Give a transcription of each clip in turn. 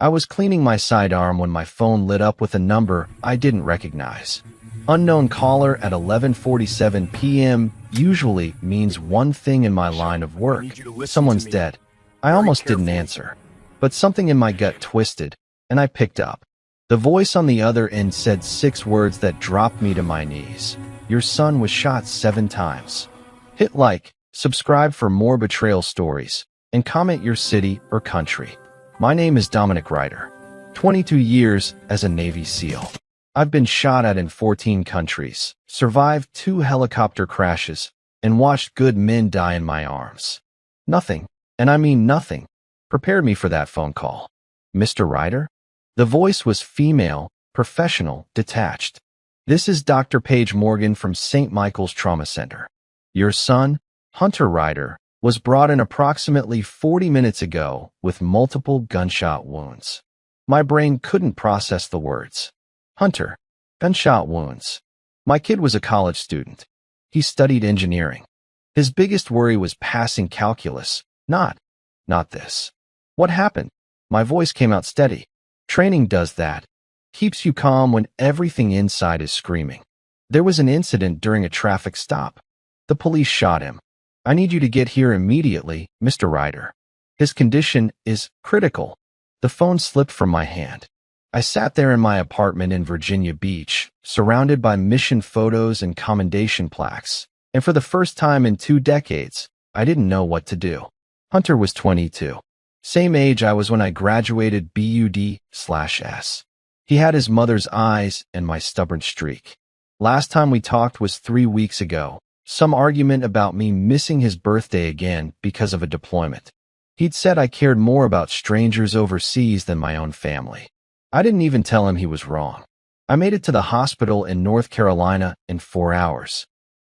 I was cleaning my sidearm when my phone lit up with a number I didn't recognize. Unknown caller at 11:47 p.m. usually means one thing in my line of work. Someone's dead. I almost didn't answer, but something in my gut twisted, and I picked up. The voice on the other end said 6 words that dropped me to my knees. Your son was shot 7 times. Hit like, subscribe for more betrayal stories, and comment your city or country. My name is Dominic Ryder. 22 years as a Navy SEAL. I've been shot at in 14 countries, survived 2 helicopter crashes, and watched good men die in my arms. Nothing, and I mean nothing, prepared me for that phone call. Mr. Ryder? The voice was female, professional, detached. This is Dr. Paige Morgan from St. Michael's Trauma Center. Your son, Hunter Ryder, was brought in approximately 40 minutes ago with multiple gunshot wounds. My brain couldn't process the words. Hunter, gunshot wounds. My kid was a college student. He studied engineering. His biggest worry was passing calculus, not this. What happened? My voice came out steady. Training does that. Keeps you calm when everything inside is screaming. There was an incident during a traffic stop. The police shot him. I need you to get here immediately, Mr. Ryder. His condition is critical. The phone slipped from my hand. I sat there in my apartment in Virginia Beach, surrounded by mission photos and commendation plaques, and for the first time in 2 decades, I didn't know what to do. Hunter was 22. Same age I was when I graduated BUD/S. He had his mother's eyes and my stubborn streak. Last time we talked was 3 weeks ago, some argument about me missing his birthday again because of a deployment. He'd said I cared more about strangers overseas than my own family. I didn't even tell him he was wrong. I made it to the hospital in North Carolina in 4 hours.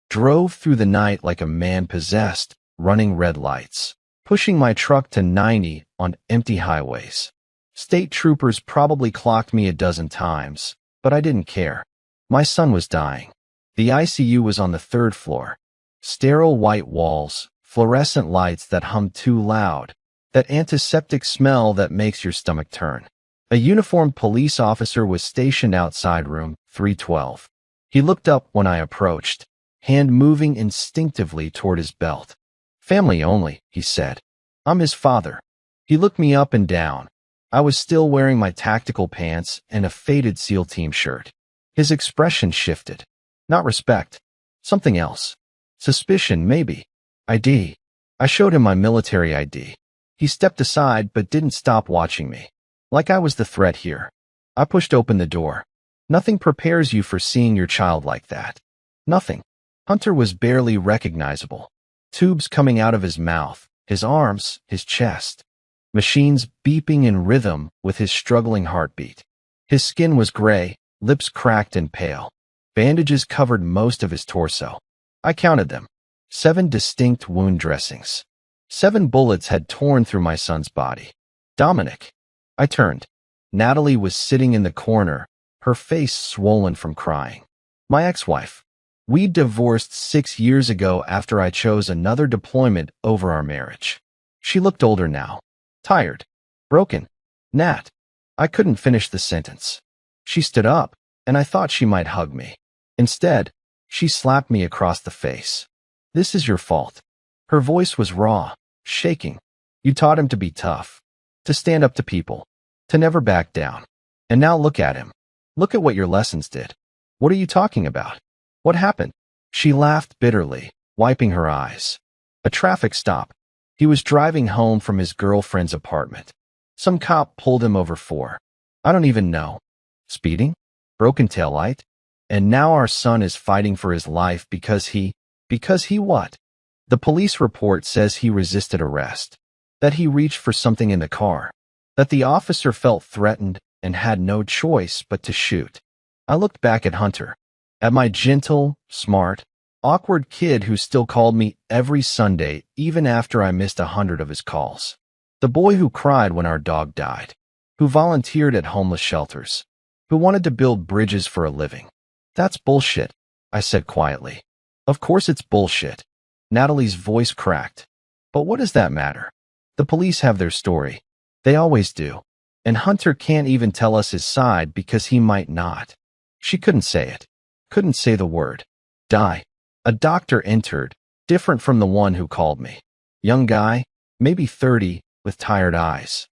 Drove through the night like a man possessed, running red lights, pushing my truck to 90 on empty highways. State troopers probably clocked me a dozen times, but I didn't care. My son was dying. The ICU was on the 3rd floor. Sterile white walls, fluorescent lights that hum too loud, that antiseptic smell that makes your stomach turn. A uniformed police officer was stationed outside room 312. He looked up when I approached, hand moving instinctively toward his belt. Family only, he said. I'm his father. He looked me up and down. I was still wearing my tactical pants and a faded SEAL team shirt. His expression shifted. Not respect. Something else. Suspicion, maybe. ID. I showed him my military ID. He stepped aside but didn't stop watching me. Like I was the threat here. I pushed open the door. Nothing prepares you for seeing your child like that. Nothing. Hunter was barely recognizable. Tubes coming out of his mouth, his arms, his chest. Machines beeping in rhythm with his struggling heartbeat. His skin was gray, lips cracked and pale. Bandages covered most of his torso. I counted them. 7 distinct wound dressings. 7 bullets had torn through my son's body. Dominic. I turned. Natalie was sitting in the corner, her face swollen from crying. My ex-wife. We divorced 6 years ago after I chose another deployment over our marriage. She looked older now. Tired. Broken. Nat. I couldn't finish the sentence. She stood up, and I thought she might hug me. Instead, she slapped me across the face. This is your fault. Her voice was raw, shaking. You taught him to be tough, to stand up to people, to never back down. And now look at him. Look at what your lessons did. What are you talking about? What happened? She laughed bitterly, wiping her eyes. A traffic stop. He was driving home from his girlfriend's apartment. Some cop pulled him over for, I don't even know. Speeding? Broken taillight? And now our son is fighting for his life because he what? The police report says he resisted arrest, that he reached for something in the car, that the officer felt threatened and had no choice but to shoot. I looked back at Hunter, at my gentle, smart, awkward kid who still called me every Sunday even after I missed 100 of his calls. The boy who cried when our dog died, who volunteered at homeless shelters, who wanted to build bridges for a living. That's bullshit, I said quietly. Of course it's bullshit. Natalie's voice cracked. But what does that matter? The police have their story. They always do. And Hunter can't even tell us his side because he might not. She couldn't say it. Couldn't say the word. Die. A doctor entered, different from the one who called me. Young guy, maybe 30, with tired eyes.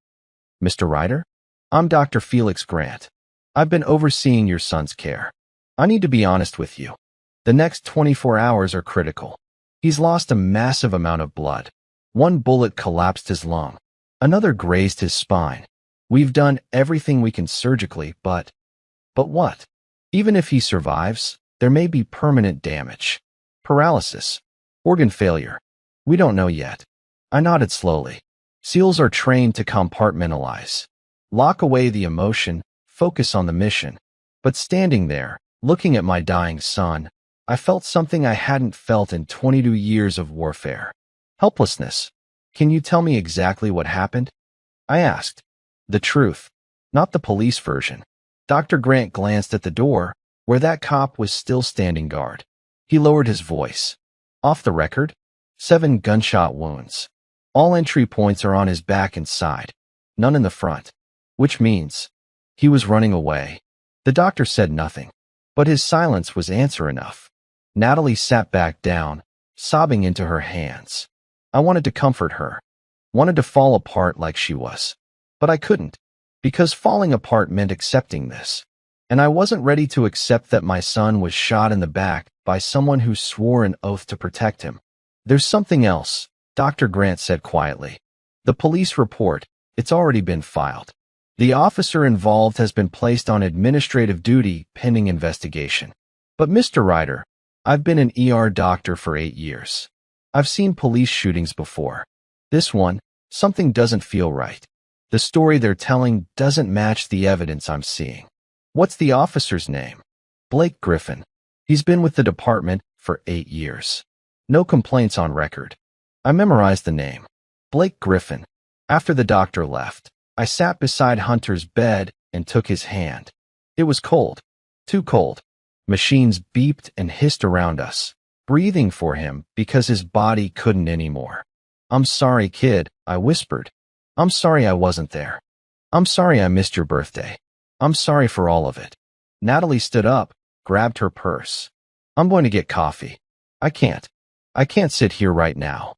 Mr. Ryder? I'm Dr. Felix Grant. I've been overseeing your son's care. I need to be honest with you. The next 24 hours are critical. He's lost a massive amount of blood. One bullet collapsed his lung. Another grazed his spine. We've done everything we can surgically, but what? Even if he survives, there may be permanent damage. Paralysis. Organ failure. We don't know yet. I nodded slowly. SEALs are trained to compartmentalize. Lock away the emotion, focus on the mission. But standing there, looking at my dying son, I felt something I hadn't felt in 22 years of warfare. Helplessness. Can you tell me exactly what happened? I asked. The truth, not the police version. Dr. Grant glanced at the door, where that cop was still standing guard. He lowered his voice. Off the record, 7 gunshot wounds. All entry points are on his back and side, none in the front. Which means he was running away. The doctor said nothing, but his silence was answer enough. Natalie sat back down, sobbing into her hands. I wanted to comfort her, wanted to fall apart like she was. But I couldn't, because falling apart meant accepting this. And I wasn't ready to accept that my son was shot in the back by someone who swore an oath to protect him. There's something else, Dr. Grant said quietly. The police report, it's already been filed. The officer involved has been placed on administrative duty pending investigation. But Mr. Ryder, I've been an ER doctor for 8 years. I've seen police shootings before. This one, something doesn't feel right. The story they're telling doesn't match the evidence I'm seeing. What's the officer's name? Blake Griffin. He's been with the department for 8 years. No complaints on record. I memorized the name. Blake Griffin. After the doctor left, I sat beside Hunter's bed and took his hand. It was cold. Too cold. Machines beeped and hissed around us, breathing for him because his body couldn't anymore. I'm sorry, kid, I whispered. I'm sorry I wasn't there. I'm sorry I missed your birthday. I'm sorry for all of it. Natalie stood up, grabbed her purse. I'm going to get coffee. I can't sit here right now.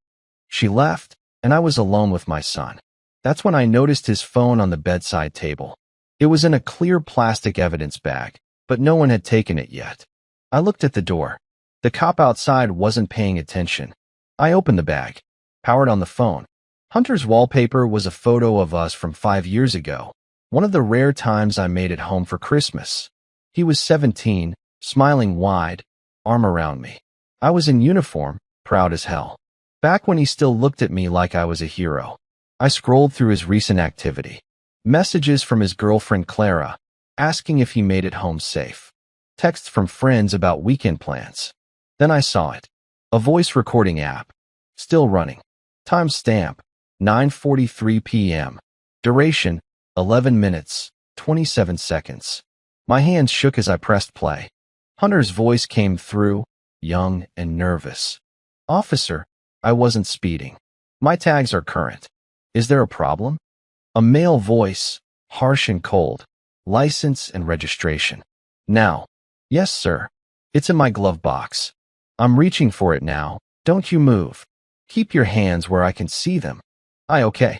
She left, and I was alone with my son. That's when I noticed his phone on the bedside table. It was in a clear plastic evidence bag, but no one had taken it yet. I looked at the door. The cop outside wasn't paying attention. I opened the bag, powered on the phone. Hunter's wallpaper was a photo of us from 5 years ago, one of the rare times I made it home for Christmas. He was 17, smiling wide, arm around me. I was in uniform, proud as hell. Back when he still looked at me like I was a hero. I scrolled through his recent activity. Messages from his girlfriend Clara, asking if he made it home safe. Texts from friends about weekend plans. Then I saw it. A voice recording app. Still running. Timestamp. 9:43 p.m. Duration, 11 minutes, 27 seconds. My hands shook as I pressed play. Hunter's voice came through, young and nervous. Officer, I wasn't speeding. My tags are current. Is there a problem? A male voice, harsh and cold. License and registration. Now. Yes, sir. It's in my glove box. I'm reaching for it now. Don't you move. Keep your hands where I can see them. Okay.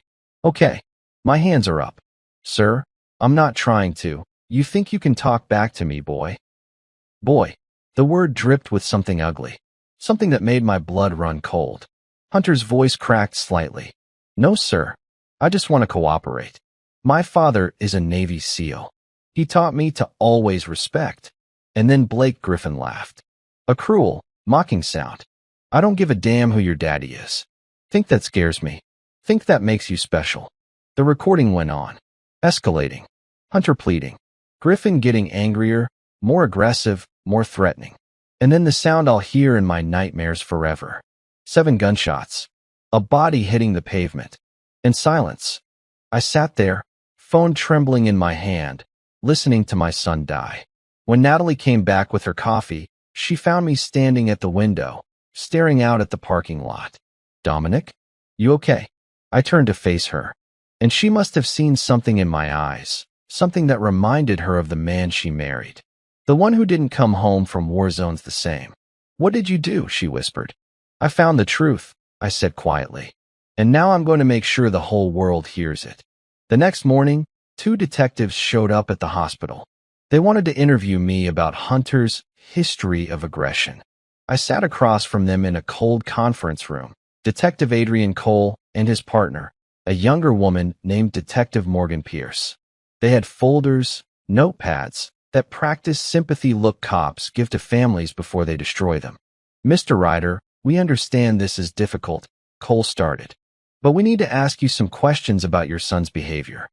My hands are up. Sir, I'm not trying to. You think you can talk back to me, boy? Boy. The word dripped with something ugly. Something that made my blood run cold. Hunter's voice cracked slightly. No, sir. I just want to cooperate. My father is a Navy SEAL. He taught me to always respect. And then Blake Griffin laughed. A cruel, mocking sound. I don't give a damn who your daddy is. Think that scares me. Think that makes you special. The recording went on. Escalating. Hunter pleading. Griffin getting angrier, more aggressive, more threatening. And then the sound I'll hear in my nightmares forever. 7 gunshots. A body hitting the pavement. And silence. I sat there, phone trembling in my hand, listening to my son die. When Natalie came back with her coffee, she found me standing at the window, staring out at the parking lot. Dominic? You okay? I turned to face her. And she must have seen something in my eyes, something that reminded her of the man she married. The one who didn't come home from war zones the same. "What did you do?" she whispered. "I found the truth," I said quietly. "And now I'm going to make sure the whole world hears it." The next morning, 2 detectives showed up at the hospital. They wanted to interview me about Hunter's history of aggression. I sat across from them in a cold conference room. Detective Adrian Cole and his partner, a younger woman named Detective Morgan Pierce. They had folders, notepads, that practice sympathy look cops give to families before they destroy them. "Mr. Ryder, we understand this is difficult," Cole started. "But we need to ask you some questions about your son's behavior.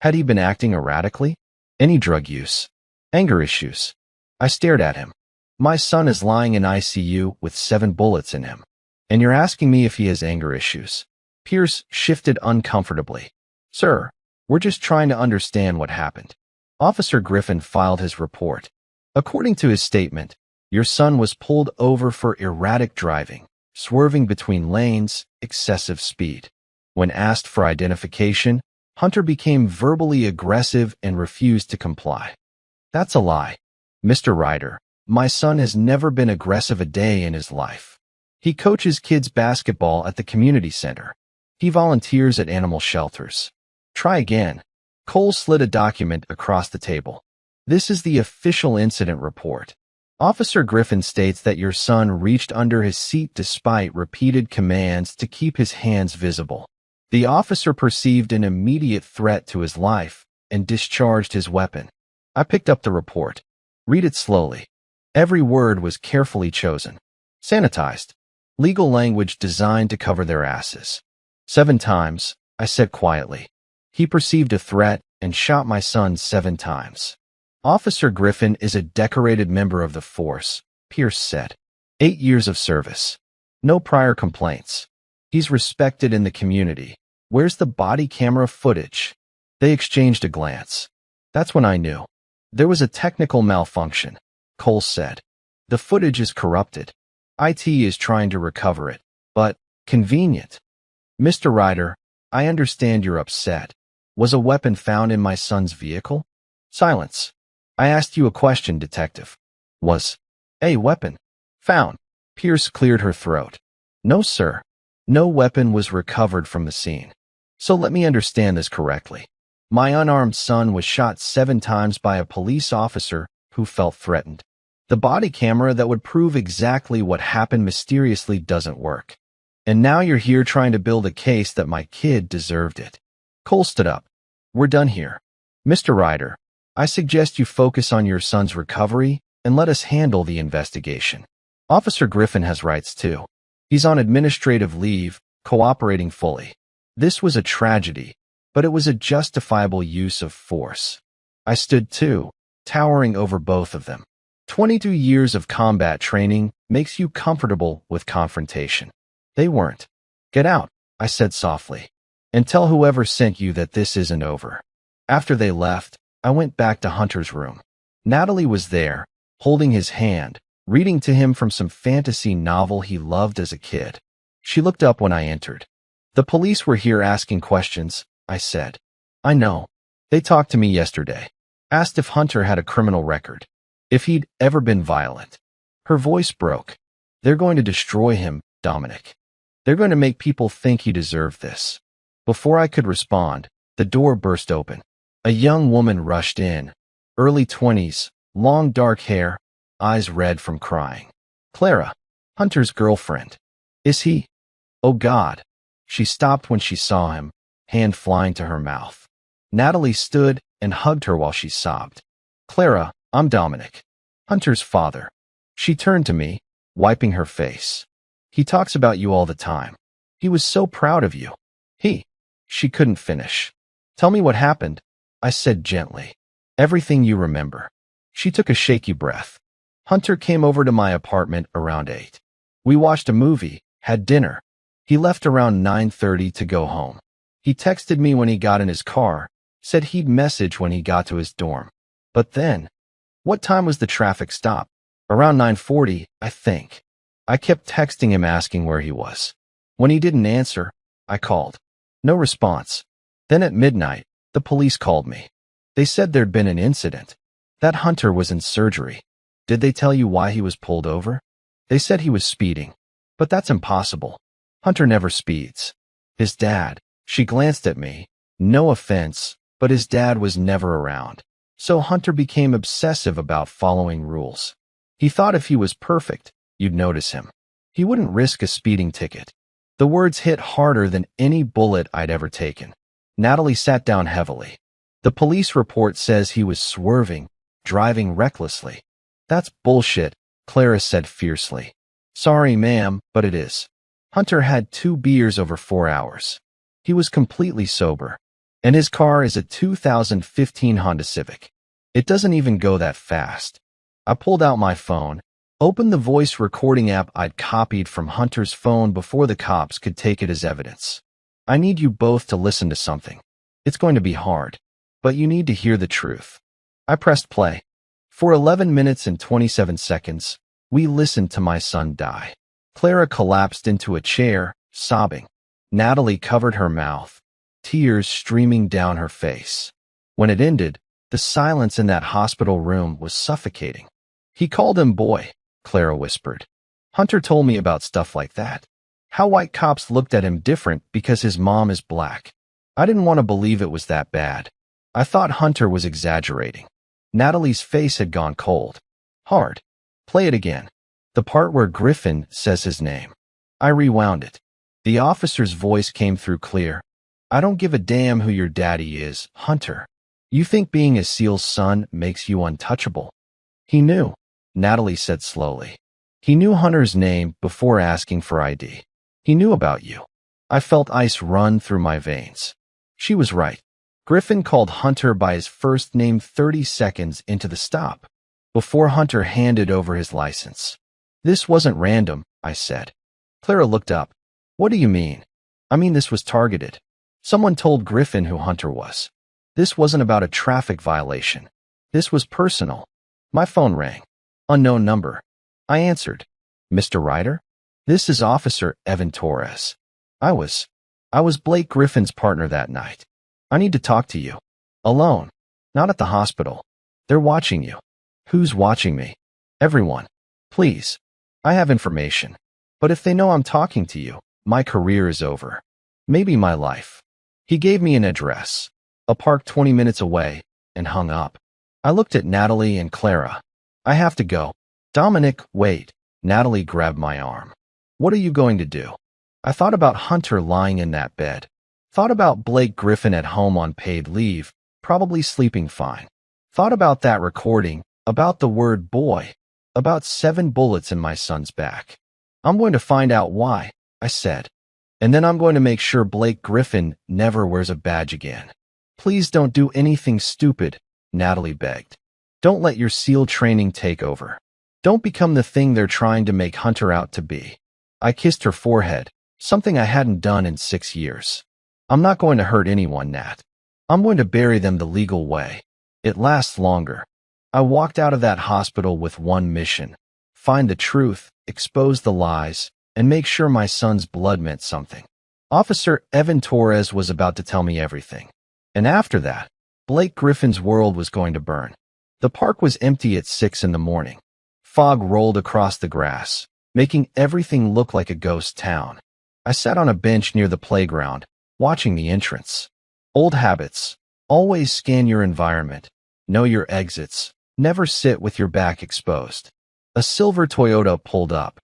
Had he been acting erratically? Any drug use? Anger issues?" I stared at him. "My son is lying in ICU with 7 bullets in him. And you're asking me if he has anger issues?" Pierce shifted uncomfortably. "Sir, we're just trying to understand what happened." Officer Griffin filed his report. According to his statement, your son was pulled over for erratic driving, swerving between lanes, excessive speed. When asked for identification, Hunter became verbally aggressive and refused to comply. "That's a lie. Mr. Ryder, my son has never been aggressive a day in his life. He coaches kids basketball at the community center. He volunteers at animal shelters." "Try again." Cole slid a document across the table. "This is the official incident report. Officer Griffin states that your son reached under his seat despite repeated commands to keep his hands visible. The officer perceived an immediate threat to his life and discharged his weapon." I picked up the report. "Read it slowly." Every word was carefully chosen. Sanitized. Legal language designed to cover their asses. 7 times, I said quietly. "He perceived a threat and shot my son 7 times. Officer Griffin is a decorated member of the force," Pierce said. 8 years of service. No prior complaints. He's respected in the community. Where's the body camera footage? They exchanged a glance. That's when I knew. There was a technical malfunction, Cole said. The footage is corrupted. IT is trying to recover it, but convenient. Mr. Ryder, I understand you're upset. Was a weapon found in my son's vehicle? Silence. I asked you a question, detective. Was a weapon found? Pierce cleared her throat. No, sir. No weapon was recovered from the scene. So let me understand this correctly. My unarmed son was shot 7 times by a police officer who felt threatened. The body camera that would prove exactly what happened mysteriously doesn't work. And now you're here trying to build a case that my kid deserved it. Cole stood up. We're done here. Mr. Ryder, I suggest you focus on your son's recovery and let us handle the investigation. Officer Griffin has rights too. He's on administrative leave, cooperating fully. This was a tragedy, but it was a justifiable use of force. I stood too, towering over both of them. 22 years of combat training makes you comfortable with confrontation. They weren't. Get out, I said softly, and tell whoever sent you that this isn't over. After they left, I went back to Hunter's room. Natalie was there, holding his hand, reading to him from some fantasy novel he loved as a kid. She looked up when I entered. The police were here asking questions, I said. I know. They talked to me yesterday. Asked if Hunter had a criminal record. If he'd ever been violent. Her voice broke. They're going to destroy him, Dominic. They're going to make people think he deserved this. Before I could respond, the door burst open. A young woman rushed in. Early 20s, long dark hair, eyes red from crying. Clara, Hunter's girlfriend. Is he? Oh God. She stopped when she saw him, hand flying to her mouth. Natalie stood and hugged her while she sobbed. Clara, I'm Dominic, Hunter's father. She turned to me, wiping her face. He talks about you all the time. He was so proud of you. She couldn't finish. Tell me what happened, I said gently. Everything you remember. She took a shaky breath. Hunter came over to my apartment around 8. We watched a movie, had dinner. He left around 9:30 to go home. He texted me when he got in his car, said he'd message when he got to his dorm. But then, what time was the traffic stop? Around 9:40, I think. I kept texting him asking where he was. When he didn't answer, I called. No response. Then at midnight, the police called me. They said there'd been an incident. That Hunter was in surgery. Did they tell you why he was pulled over? They said he was speeding. But that's impossible. Hunter never speeds. His dad. She glanced at me. No offense, but his dad was never around. So Hunter became obsessive about following rules. He thought if he was perfect, you'd notice him. He wouldn't risk a speeding ticket. The words hit harder than any bullet I'd ever taken. Natalie sat down heavily. The police report says he was swerving, driving recklessly. That's bullshit, Clara said fiercely. Sorry, ma'am, but it is. Hunter had 2 beers over 4 hours. He was completely sober. And his car is a 2015 Honda Civic. It doesn't even go that fast. I pulled out my phone, opened the voice recording app I'd copied from Hunter's phone before the cops could take it as evidence. I need you both to listen to something. It's going to be hard, but you need to hear the truth. I pressed play. For 11 minutes and 27 seconds, we listened to my son die. Clara collapsed into a chair, sobbing. Natalie covered her mouth, tears streaming down her face. When it ended, the silence in that hospital room was suffocating. He called him boy, Clara whispered. Hunter told me about stuff like that. How white cops looked at him different because his mom is black. I didn't want to believe it was that bad. I thought Hunter was exaggerating. Natalie's face had gone cold. Hard. Play it again. The part where Griffin says his name. I rewound it. The officer's voice came through clear. I don't give a damn who your daddy is, Hunter. You think being a SEAL's son makes you untouchable? He knew, Natalie said slowly. He knew Hunter's name before asking for ID. He knew about you. I felt ice run through my veins. She was right. Griffin called Hunter by his first name 30 seconds into the stop, before Hunter handed over his license. This wasn't random, I said. Clara looked up. What do you mean? I mean this was targeted. Someone told Griffin who Hunter was. This wasn't about a traffic violation. This was personal. My phone rang. Unknown number. I answered. Mr. Ryder? This is Officer Evan Torres. I was Blake Griffin's partner that night. I need to talk to you. Alone. Not at the hospital. They're watching you. Who's watching me? Everyone. Please. I have information. But if they know I'm talking to you, my career is over. Maybe my life. He gave me an address. A park 20 minutes away, and hung up. I looked at Natalie and Clara. I have to go. Dominic, wait. Natalie grabbed my arm. What are you going to do? I thought about Hunter lying in that bed. Thought about Blake Griffin at home on paid leave, probably sleeping fine. Thought about that recording, about the word boy, about 7 bullets in my son's back. I'm going to find out why, I said. And then I'm going to make sure Blake Griffin never wears a badge again. Please don't do anything stupid, Natalie begged. Don't let your SEAL training take over. Don't become the thing they're trying to make Hunter out to be. I kissed her forehead, something I hadn't done in 6 years. I'm not going to hurt anyone, Nat. I'm going to bury them the legal way. It lasts longer. I walked out of that hospital with one mission: find the truth, expose the lies, and make sure my son's blood meant something. Officer Evan Torres was about to tell me everything. And after that, Blake Griffin's world was going to burn. The park was empty at 6 in the morning. Fog rolled across the grass, making everything look like a ghost town. I sat on a bench near the playground, watching the entrance. Old habits. Always scan your environment. Know your exits. Never sit with your back exposed. A silver Toyota pulled up.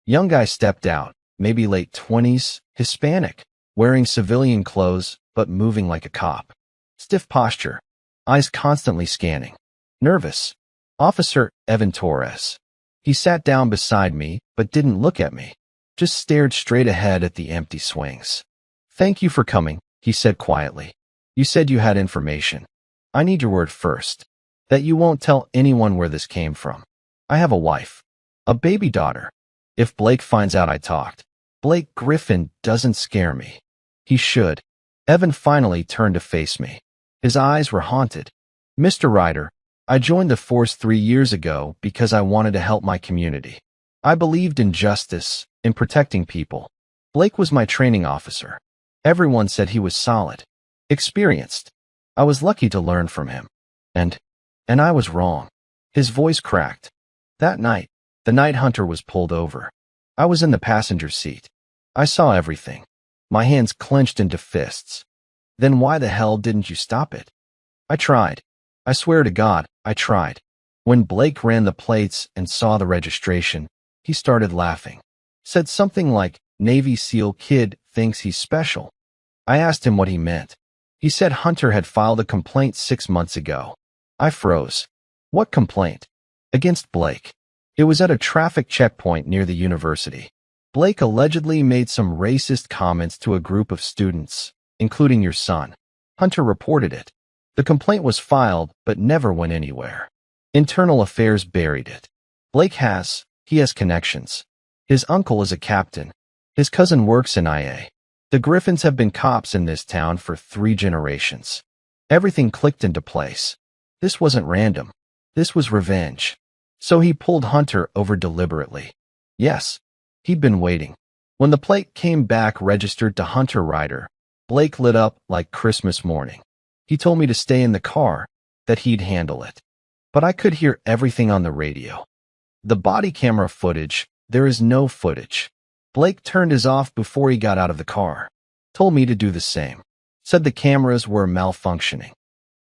Young guy stepped out, maybe late 20s, Hispanic, wearing civilian clothes, but moving like a cop. Stiff posture. Eyes constantly scanning. Nervous. Officer Evan Torres. He sat down beside me, but didn't look at me. Just stared straight ahead at the empty swings. Thank you for coming, he said quietly. You said you had information. I need your word first. That you won't tell anyone where this came from. I have a wife. A baby daughter. If Blake finds out I talked, Blake Griffin doesn't scare me. He should. Evan finally turned to face me. His eyes were haunted. Mr. Ryder, I joined the force 3 years ago because I wanted to help my community. I believed in justice, in protecting people. Blake was my training officer. Everyone said he was solid. experienced. I was lucky to learn from him. And, and I was wrong. His voice cracked. That night, the night Hunter was pulled over. I was in the passenger seat. I saw everything. My hands clenched into fists. Then why the hell didn't you stop it? I tried. I swear to God, I tried. When Blake ran the plates and saw the registration, he started laughing. Said something like, Navy SEAL kid thinks he's special. I asked him what he meant. He said Hunter had filed a complaint 6 months ago. I froze. What complaint? Against Blake. It was at a traffic checkpoint near the university. Blake allegedly made some racist comments to a group of students, including your son. Hunter reported it. The complaint was filed, but never went anywhere. Internal Affairs buried it. Blake he has connections. His uncle is a captain. His cousin works in IA. The Griffins have been cops in this town for 3 generations. Everything clicked into place. This wasn't random. This was revenge. So he pulled Hunter over deliberately. Yes, he'd been waiting. When the plate came back registered to Hunter Ryder, Blake lit up like Christmas morning. He told me to stay in the car, that he'd handle it. But I could hear everything on the radio. The body camera footage, there is no footage. Blake turned his off before he got out of the car. Told me to do the same. Said the cameras were malfunctioning.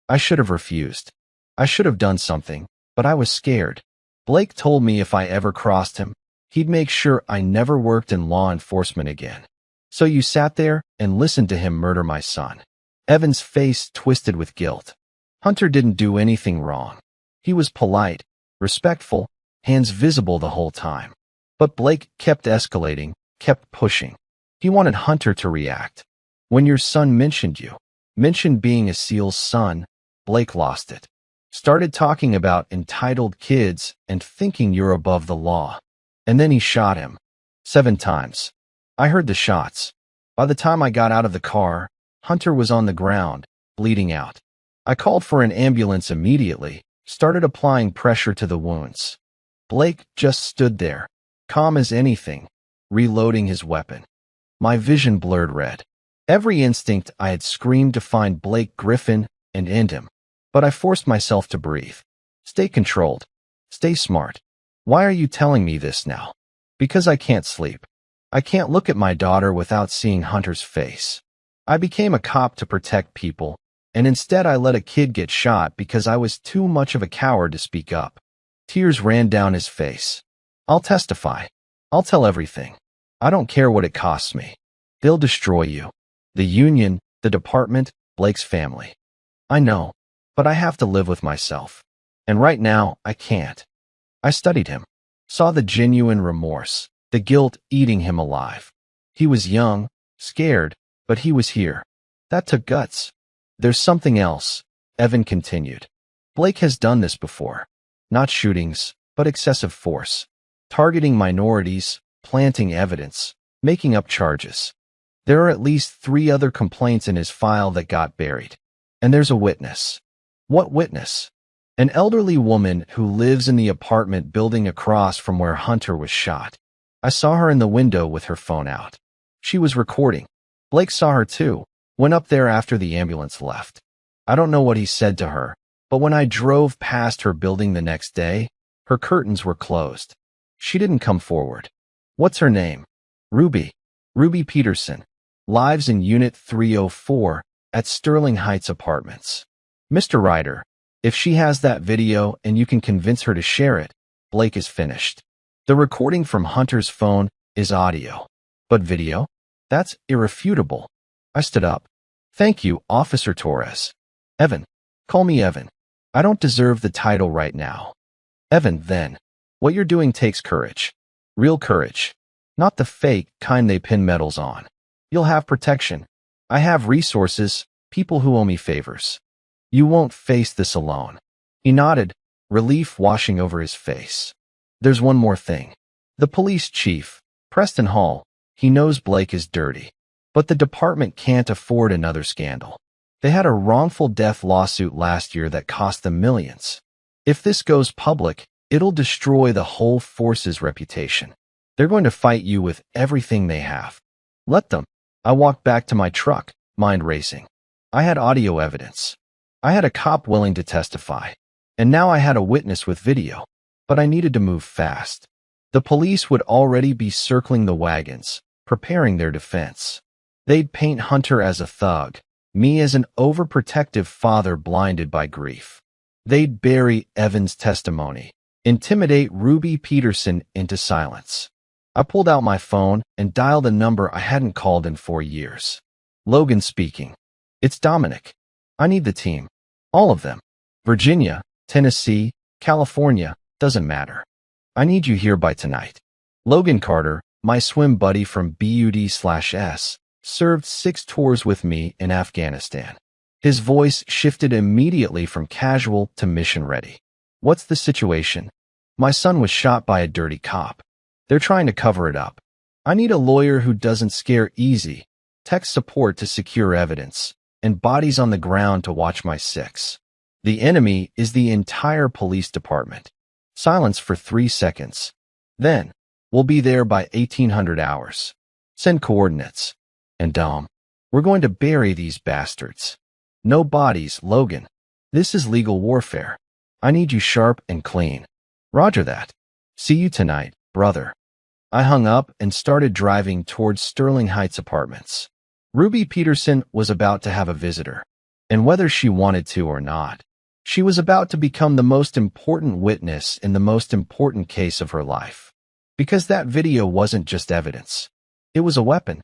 I should have refused. I should have done something, but I was scared. Blake told me if I ever crossed him, he'd make sure I never worked in law enforcement again. So you sat there and listened to him murder my son. Evan's face twisted with guilt. Hunter didn't do anything wrong. He was polite, respectful, hands visible the whole time. But Blake kept escalating, kept pushing. He wanted Hunter to react. When your son mentioned being a SEAL's son, Blake lost it. Started talking about entitled kids and thinking you're above the law. And then he shot him. 7 times. I heard the shots. By the time I got out of the car, Hunter was on the ground, bleeding out. I called for an ambulance immediately, started applying pressure to the wounds. Blake just stood there, calm as anything, reloading his weapon. My vision blurred red. Every instinct I had screamed to find Blake Griffin and end him. But I forced myself to breathe. Stay controlled. Stay smart. Why are you telling me this now? Because I can't sleep. I can't look at my daughter without seeing Hunter's face. I became a cop to protect people, and instead I let a kid get shot because I was too much of a coward to speak up. Tears ran down his face. I'll testify. I'll tell everything. I don't care what it costs me. They'll destroy you. The union, the department, Blake's family. I know, but I have to live with myself. And right now, I can't. I studied him. Saw the genuine remorse, the guilt eating him alive. He was young, scared, but he was here. That took guts. There's something else, Evan continued. Blake has done this before. Not shootings, but excessive force. Targeting minorities, planting evidence, making up charges. There are at least 3 other complaints in his file that got buried. And there's a witness. What witness? An elderly woman who lives in the apartment building across from where Hunter was shot. I saw her in the window with her phone out. She was recording. Blake saw her too, went up there after the ambulance left. I don't know what he said to her, but when I drove past her building the next day, her curtains were closed. She didn't come forward. What's her name? Ruby. Ruby Peterson. Lives in Unit 304 at Sterling Heights Apartments. Mr. Ryder, if she has that video and you can convince her to share it, Blake is finished. The recording from Hunter's phone is audio. But video? That's irrefutable. I stood up. Thank you, Officer Torres. Evan. Call me Evan. I don't deserve the title right now. Evan, then. What you're doing takes courage. Real courage. Not the fake kind they pin medals on. You'll have protection. I have resources, people who owe me favors. You won't face this alone. He nodded, relief washing over his face. There's one more thing. The police chief, Preston Hall, he knows Blake is dirty. But the department can't afford another scandal. They had a wrongful death lawsuit last year that cost them millions. If this goes public, it'll destroy the whole force's reputation. They're going to fight you with everything they have. Let them. I walked back to my truck, mind racing. I had audio evidence. I had a cop willing to testify. And now I had a witness with video. But I needed to move fast. The police would already be circling the wagons, preparing their defense. They'd paint Hunter as a thug, me as an overprotective father blinded by grief. They'd bury Evan's testimony, intimidate Ruby Peterson into silence. I pulled out my phone and dialed a number I hadn't called in 4 years. Logan speaking. It's Dominic. I need the team. All of them. Virginia, Tennessee, California, doesn't matter. I need you here by tonight. Logan Carter, my swim buddy from BUD/S, served 6 tours with me in Afghanistan. His voice shifted immediately from casual to mission ready. What's the situation? My son was shot by a dirty cop. They're trying to cover it up. I need a lawyer who doesn't scare easy, tech support to secure evidence, and bodies on the ground to watch my 6. The enemy is the entire police department. Silence for 3 seconds. Then, we'll be there by 1800 hours. Send coordinates. And Dom, we're going to bury these bastards. No bodies, Logan. This is legal warfare. I need you sharp and clean. Roger that. See you tonight, brother. I hung up and started driving towards Sterling Heights Apartments. Ruby Peterson was about to have a visitor. And whether she wanted to or not, she was about to become the most important witness in the most important case of her life. Because that video wasn't just evidence. It was a weapon.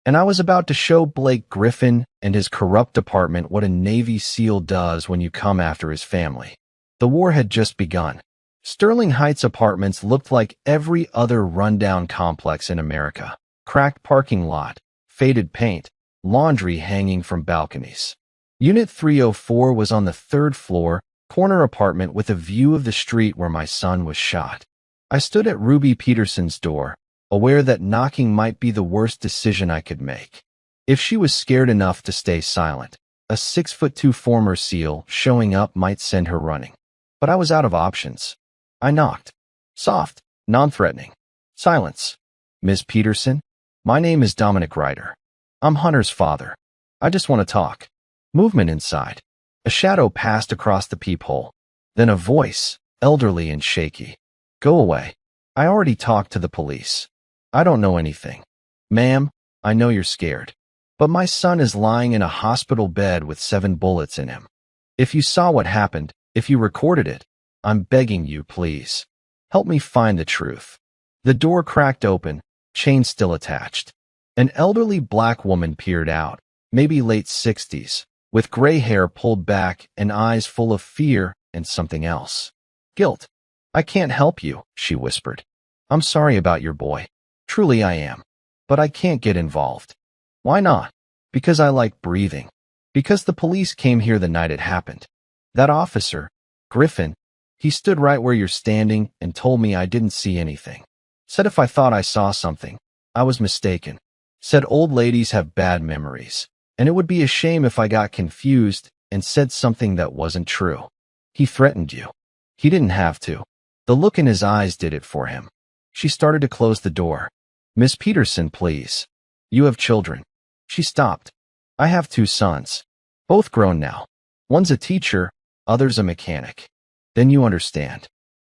And I was about to show Blake Griffin and his corrupt department what a Navy SEAL does when you come after his family. The war had just begun. Sterling Heights Apartments looked like every other rundown complex in America. Cracked parking lot, faded paint, laundry hanging from balconies. Unit 304 was on the 3rd floor, corner apartment with a view of the street where my son was shot. I stood at Ruby Peterson's door, aware that knocking might be the worst decision I could make. If she was scared enough to stay silent, a 6'2" former SEAL showing up might send her running. But I was out of options. I knocked. Soft, non-threatening. Silence. Ms. Peterson? My name is Dominic Ryder. I'm Hunter's father. I just want to talk. Movement inside. A shadow passed across the peephole. Then a voice, elderly and shaky. Go away. I already talked to the police. I don't know anything. Ma'am, I know you're scared. But my son is lying in a hospital bed with 7 bullets in him. If you saw what happened, if you recorded it, I'm begging you, please. Help me find the truth. The door cracked open, chain still attached. An elderly black woman peered out, maybe late 60s, with gray hair pulled back and eyes full of fear and something else. Guilt. I can't help you, she whispered. I'm sorry about your boy. Truly I am. But I can't get involved. Why not? Because I like breathing. Because the police came here the night it happened. That officer, Griffin, he stood right where you're standing and told me I didn't see anything. Said if I thought I saw something, I was mistaken. Said old ladies have bad memories, and it would be a shame if I got confused and said something that wasn't true. He threatened you. He didn't have to. The look in his eyes did it for him. She started to close the door. Miss Peterson, please. You have children. She stopped. I have 2 sons. Both grown now. One's a teacher, other's a mechanic. Then you understand.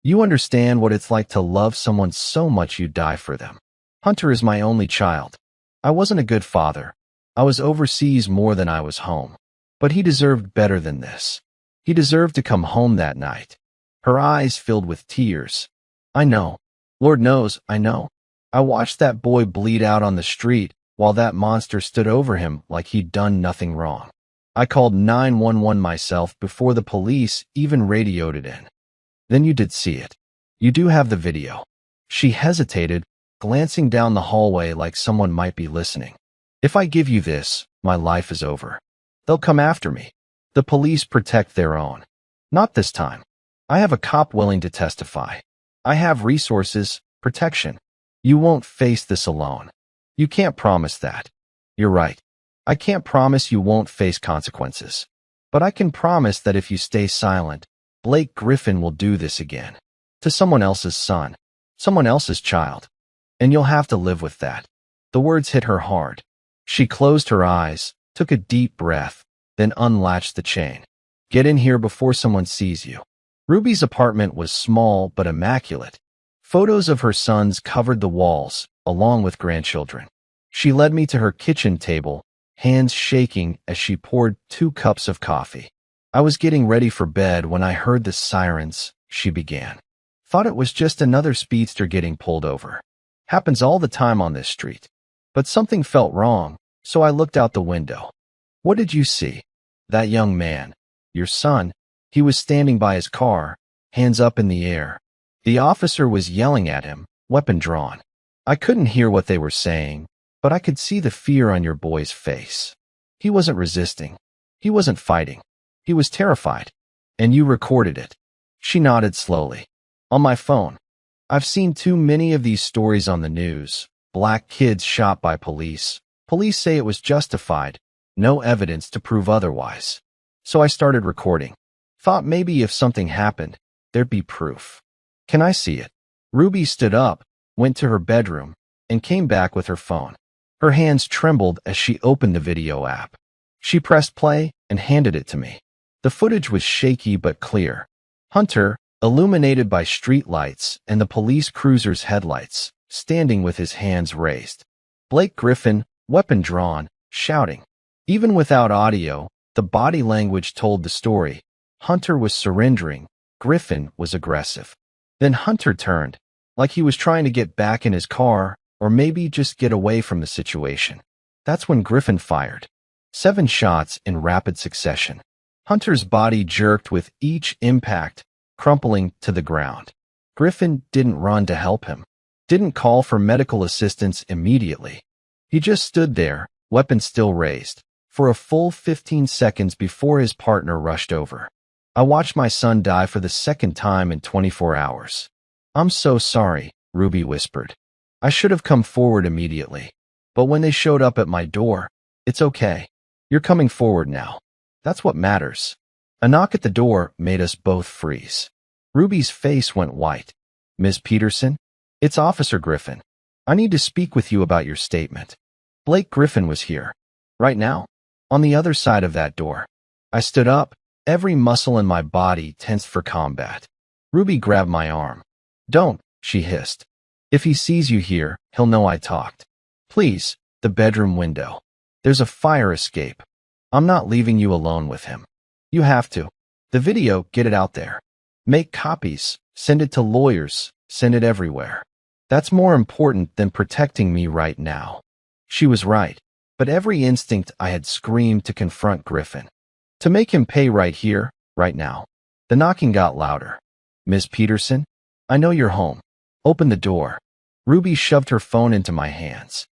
You understand what it's like to love someone so much you die for them. Hunter is my only child. I wasn't a good father. I was overseas more than I was home. But he deserved better than this. He deserved to come home that night. Her eyes filled with tears. I know. Lord knows, I know. I watched that boy bleed out on the street while that monster stood over him like he'd done nothing wrong. I called 911 myself before the police even radioed it in. Then you did see it. You do have the video. She hesitated, glancing down the hallway like someone might be listening. If I give you this, my life is over. They'll come after me. The police protect their own. Not this time. I have a cop willing to testify. I have resources, protection. You won't face this alone. You can't promise that. You're right. I can't promise you won't face consequences. But I can promise that if you stay silent, Blake Griffin will do this again. To someone else's son. Someone else's child. And you'll have to live with that. The words hit her hard. She closed her eyes, took a deep breath, then unlatched the chain. Get in here before someone sees you. Ruby's apartment was small but immaculate. Photos of her sons covered the walls, along with grandchildren. She led me to her kitchen table, hands shaking as she poured 2 cups of coffee. I was getting ready for bed when I heard the sirens, she began. Thought it was just another speedster getting pulled over. Happens all the time on this street. But something felt wrong, so I looked out the window. What did you see? That young man, your son, he was standing by his car, hands up in the air. The officer was yelling at him, weapon drawn. I couldn't hear what they were saying, but I could see the fear on your boy's face. He wasn't resisting. He wasn't fighting. He was terrified. And you recorded it. She nodded slowly. On my phone. I've seen too many of these stories on the news. Black kids shot by police. Police say it was justified. No evidence to prove otherwise. So I started recording. Thought maybe if something happened, there'd be proof. Can I see it? Ruby stood up, went to her bedroom, and came back with her phone. Her hands trembled as she opened the video app. She pressed play and handed it to me. The footage was shaky but clear. Hunter, illuminated by street lights and the police cruiser's headlights, standing with his hands raised. Blake Griffin, weapon drawn, shouting. Even without audio, the body language told the story. Hunter was surrendering. Griffin was aggressive. Then Hunter turned, like he was trying to get back in his car, or maybe just get away from the situation. That's when Griffin fired. 7 shots in rapid succession. Hunter's body jerked with each impact, crumpling to the ground. Griffin didn't run to help him. Didn't call for medical assistance immediately. He just stood there, weapon still raised, for a full 15 seconds before his partner rushed over. I watched my son die for the second time in 24 hours. I'm so sorry, Ruby whispered. I should have come forward immediately. But when they showed up at my door, it's okay. You're coming forward now. That's what matters. A knock at the door made us both freeze. Ruby's face went white. Ms. Peterson? It's Officer Griffin. I need to speak with you about your statement. Blake Griffin was here. Right now. On the other side of that door. I stood up, every muscle in my body tensed for combat. Ruby grabbed my arm. Don't, she hissed. If he sees you here, he'll know I talked. Please, the bedroom window. There's a fire escape. I'm not leaving you alone with him. You have to. The video, get it out there. Make copies, send it to lawyers, send it everywhere. That's more important than protecting me right now. She was right, but every instinct I had screamed to confront Griffin. To make him pay right here, right now. The knocking got louder. Ms. Peterson? I know you're home. Open the door. Ruby shoved her phone into my hands.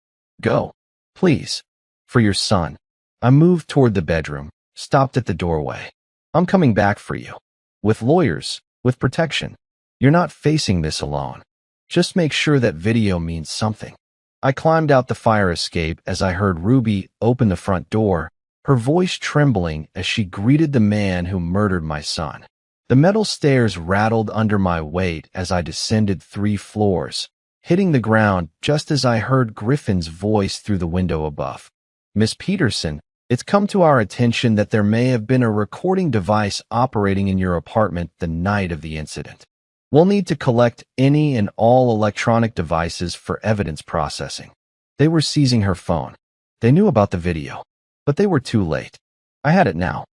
Go. Please. For your son. I moved toward the bedroom, stopped at the doorway. I'm coming back for you. With lawyers, with protection. You're not facing this alone. Just make sure that video means something. I climbed out the fire escape as I heard Ruby open the front door, her voice trembling as she greeted the man who murdered my son. The metal stairs rattled under my weight as I descended 3 floors, hitting the ground just as I heard Griffin's voice through the window above. Miss Peterson, it's come to our attention that there may have been a recording device operating in your apartment the night of the incident. We'll need to collect any and all electronic devices for evidence processing. They were seizing her phone. They knew about the video, but they were too late. I had it now.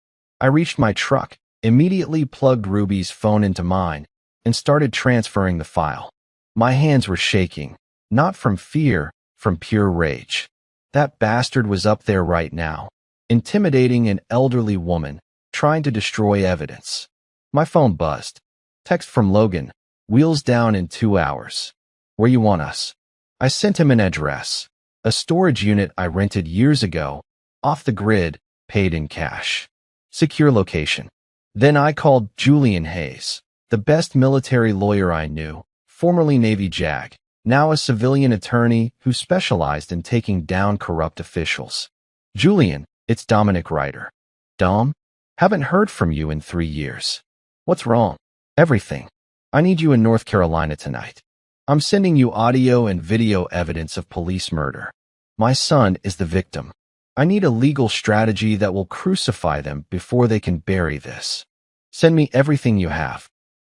I reached my truck, immediately plugged Ruby's phone into mine, and started transferring the file. My hands were shaking, not from fear, from pure rage. That bastard was up there right now, intimidating an elderly woman, trying to destroy evidence. My phone buzzed. Text from Logan, wheels down in 2 hours. Where you want us? I sent him an address, a storage unit I rented years ago, off the grid, paid in cash. Secure location. Then I called Julian Hayes, the best military lawyer I knew, formerly Navy JAG, now a civilian attorney who specialized in taking down corrupt officials. Julian, it's Dominic Ryder. Dom? Haven't heard from you in 3 years. What's wrong? Everything. I need you in North Carolina tonight. I'm sending you audio and video evidence of police murder. My son is the victim. I need a legal strategy that will crucify them before they can bury this. Send me everything you have.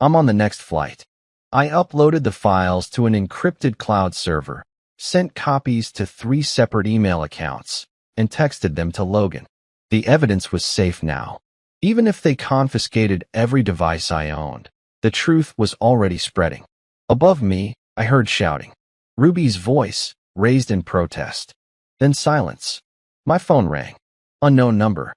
I'm on the next flight. I uploaded the files to an encrypted cloud server, sent copies to 3 separate email accounts, and texted them to Logan. The evidence was safe now. Even if they confiscated every device I owned, the truth was already spreading. Above me, I heard shouting. Ruby's voice, raised in protest. Then silence. My phone rang. Unknown number.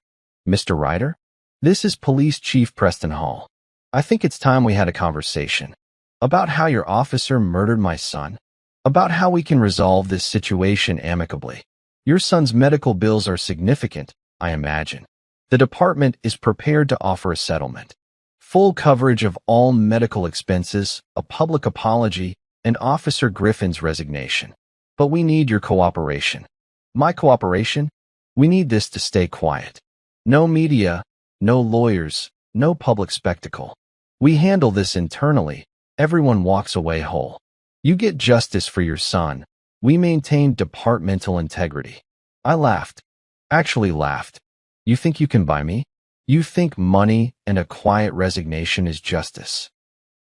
Mr. Ryder? This is Police Chief Preston Hall. I think it's time we had a conversation. About how your officer murdered my son. About how we can resolve this situation amicably. Your son's medical bills are significant, I imagine. The department is prepared to offer a settlement. Full coverage of all medical expenses, a public apology, and Officer Griffin's resignation. But we need your cooperation. My cooperation? We need this to stay quiet. No media, no lawyers, no public spectacle. We handle this internally. Everyone walks away whole. You get justice for your son. We maintain departmental integrity. I laughed. Actually laughed. You think you can buy me? You think money and a quiet resignation is justice?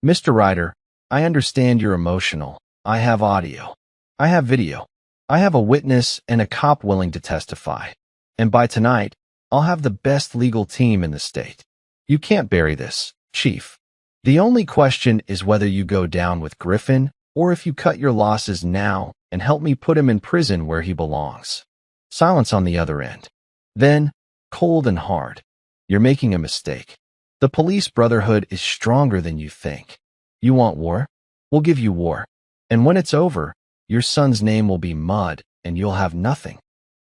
Mr. Ryder, I understand you're emotional. I have audio. I have video. I have a witness and a cop willing to testify. And by tonight, I'll have the best legal team in the state. You can't bury this, Chief. The only question is whether you go down with Griffin or if you cut your losses now and help me put him in prison where he belongs. Silence on the other end. Then, cold and hard. You're making a mistake. The police brotherhood is stronger than you think. You want war? We'll give you war. And when it's over, your son's name will be mud and you'll have nothing.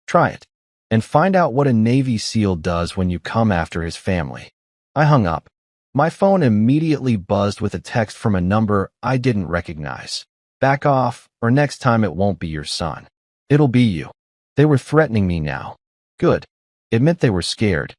Try it. And find out what a Navy SEAL does when you come after his family. I hung up. My phone immediately buzzed with a text from a number I didn't recognize. Back off, or next time it won't be your son. It'll be you. They were threatening me now. Good. It meant they were scared.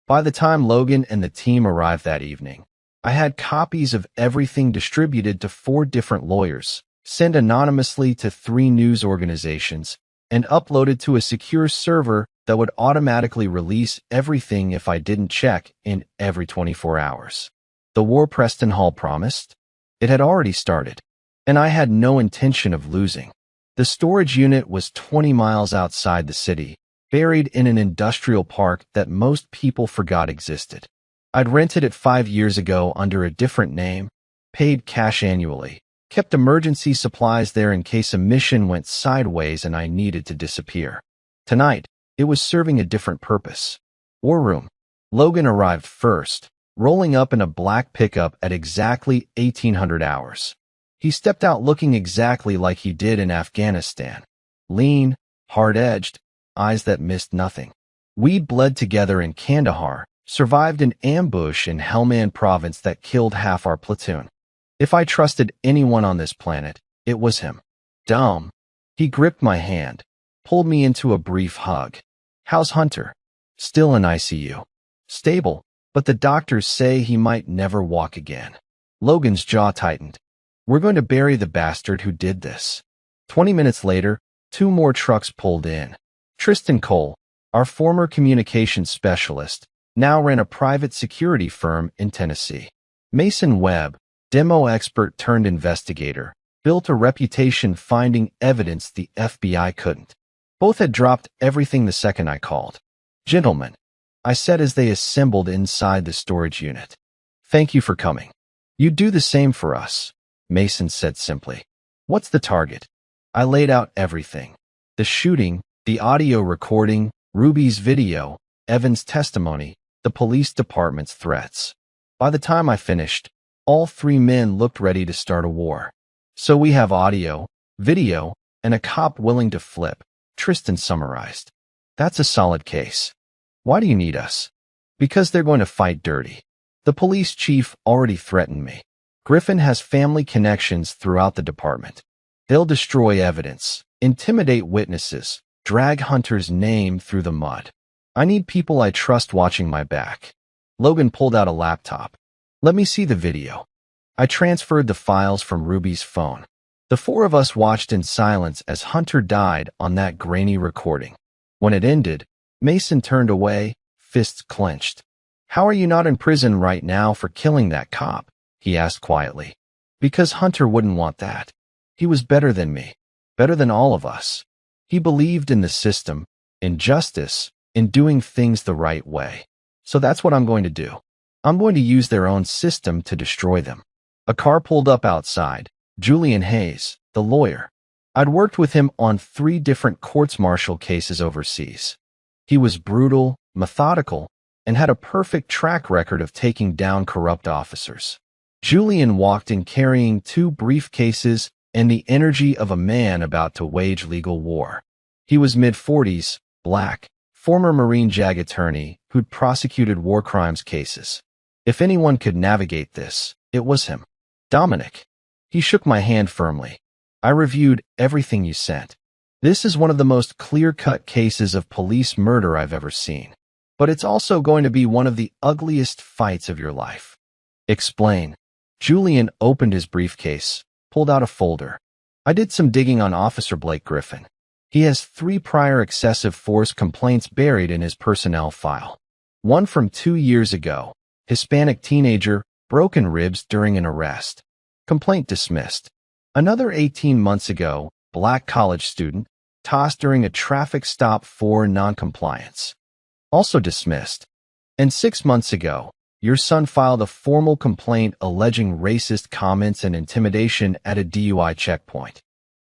By the time Logan and the team arrived that evening, I had copies of everything distributed to 4 different lawyers, sent anonymously to 3 news organizations, and uploaded to a secure server that would automatically release everything if I didn't check in every 24 hours. The war Preston Hall promised? It had already started, and I had no intention of losing. The storage unit was 20 miles outside the city, buried in an industrial park that most people forgot existed. I'd rented it 5 years ago under a different name, paid cash annually, kept emergency supplies there in case a mission went sideways and I needed to disappear. Tonight, it was serving a different purpose. War room. Logan arrived first, rolling up in a black pickup at exactly 1800 hours. He stepped out looking exactly like he did in Afghanistan. Lean, hard-edged, eyes that missed nothing. We'd bled together in Kandahar, survived an ambush in Helmand province that killed half our platoon. If I trusted anyone on this planet, it was him. Dumb. He gripped my hand, pulled me into a brief hug. How's Hunter? Still in ICU. Stable, but the doctors say he might never walk again. Logan's jaw tightened. We're going to bury the bastard who did this. 20 minutes later, 2 more trucks pulled in. Tristan Cole, our former communications specialist, now ran a private security firm in Tennessee. Mason Webb, demo expert turned investigator, built a reputation finding evidence the FBI couldn't. Both had dropped everything the second I called. Gentlemen, I said as they assembled inside the storage unit. Thank you for coming. You do the same for us, Mason said simply. What's the target? I laid out everything. The shooting, the audio recording, Ruby's video, Evan's testimony, the police department's threats. By the time I finished, all 3 men looked ready to start a war. So we have audio, video, and a cop willing to flip, Tristan summarized. That's a solid case. Why do you need us? Because they're going to fight dirty. The police chief already threatened me. Griffin has family connections throughout the department. They'll destroy evidence, intimidate witnesses, drag Hunter's name through the mud. I need people I trust watching my back. Logan pulled out a laptop. Let me see the video. I transferred the files from Ruby's phone. The 4 of us watched in silence as Hunter died on that grainy recording. When it ended, Mason turned away, fists clenched. How are you not in prison right now for killing that cop? He asked quietly. Because Hunter wouldn't want that. He was better than me, better than all of us. He believed in the system, in justice, in doing things the right way. So that's what I'm going to do. I'm going to use their own system to destroy them. A car pulled up outside. Julian Hayes, the lawyer. I'd worked with him on 3 different courts-martial cases overseas. He was brutal, methodical, and had a perfect track record of taking down corrupt officers. Julian walked in carrying 2 briefcases and the energy of a man about to wage legal war. He was mid-40s, black, former Marine JAG attorney who'd prosecuted war crimes cases. If anyone could navigate this, it was him. Dominic. He shook my hand firmly. I reviewed everything you sent. This is one of the most clear-cut cases of police murder I've ever seen. But it's also going to be one of the ugliest fights of your life. Explain. Julian opened his briefcase, pulled out a folder. I did some digging on Officer Blake Griffin. He has 3 prior excessive force complaints buried in his personnel file. One from 2 years ago. Hispanic teenager, broken ribs during an arrest. Complaint dismissed. Another 18 months ago, black college student, tossed during a traffic stop for noncompliance. Also dismissed. And 6 months ago, your son filed a formal complaint alleging racist comments and intimidation at a DUI checkpoint.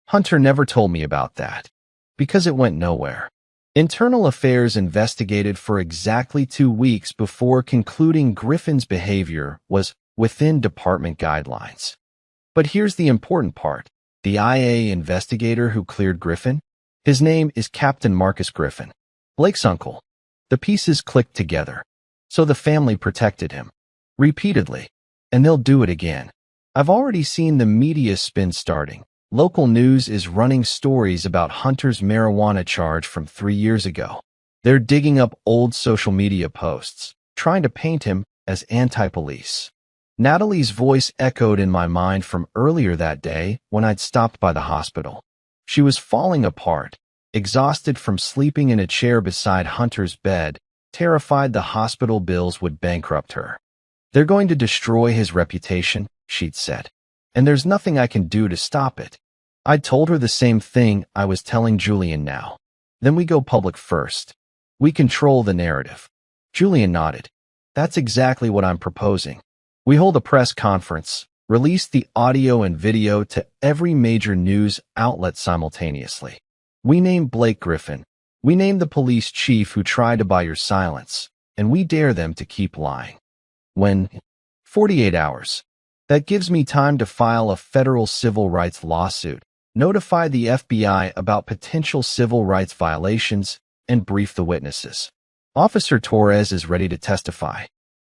Hunter never told me about that. Because it went nowhere. Internal Affairs investigated for exactly 2 weeks before concluding Griffin's behavior was within department guidelines. But here's the important part. The IA investigator who cleared Griffin? His name is Captain Marcus Griffin, Blake's uncle. The pieces clicked together. So the family protected him. Repeatedly. And they'll do it again. I've already seen the media spin starting. Local news is running stories about Hunter's marijuana charge from 3 years ago. They're digging up old social media posts, trying to paint him as anti-police. Natalie's voice echoed in my mind from earlier that day when I'd stopped by the hospital. She was falling apart, exhausted from sleeping in a chair beside Hunter's bed, terrified the hospital bills would bankrupt her. They're going to destroy his reputation, she'd said. And there's nothing I can do to stop it. I told her the same thing I was telling Julian now. Then we go public first. We control the narrative. Julian nodded. That's exactly what I'm proposing. We hold a press conference, release the audio and video to every major news outlet simultaneously. We name Blake Griffin. We name the police chief who tried to buy your silence, and we dare them to keep lying. When? 48 hours. That gives me time to file a federal civil rights lawsuit, notify the FBI about potential civil rights violations, and brief the witnesses. Officer Torres is ready to testify.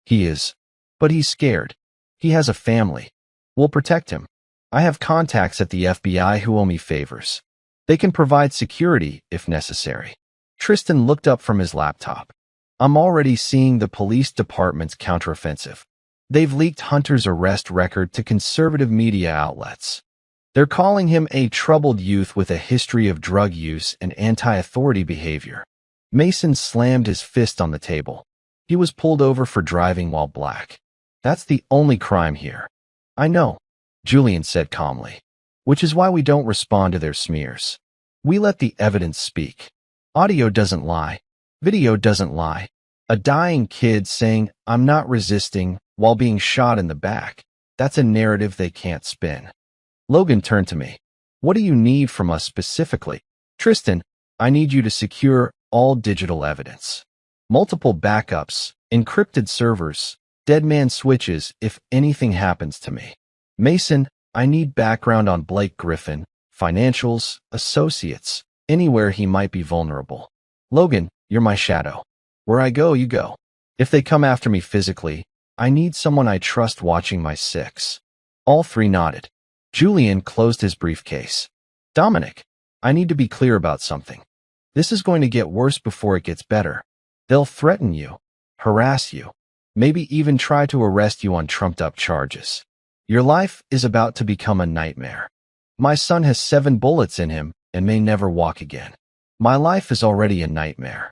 He is. But he's scared. He has a family. We'll protect him. I have contacts at the FBI who owe me favors. They can provide security if necessary. Tristan looked up from his laptop. I'm already seeing the police department's counteroffensive. They've leaked Hunter's arrest record to conservative media outlets. They're calling him a troubled youth with a history of drug use and anti-authority behavior. Mason slammed his fist on the table. He was pulled over for driving while black. That's the only crime here. I know, Julian said calmly. Which is why we don't respond to their smears. We let the evidence speak. Audio doesn't lie. Video doesn't lie. A dying kid saying, "I'm not resisting," while being shot in the back. That's a narrative they can't spin. Logan turned to me. What do you need from us specifically? Tristan, I need you to secure all digital evidence. Multiple backups, encrypted servers, dead man switches if anything happens to me. Mason, I need background on Blake Griffin, financials, associates, anywhere he might be vulnerable. Logan, you're my shadow. Where I go, you go. If they come after me physically, I need someone I trust watching my 6. All 3 nodded. Julian closed his briefcase. Dominic, I need to be clear about something. This is going to get worse before it gets better. They'll threaten you, harass you, maybe even try to arrest you on trumped-up charges. Your life is about to become a nightmare. My son has 7 bullets in him and may never walk again. My life is already a nightmare.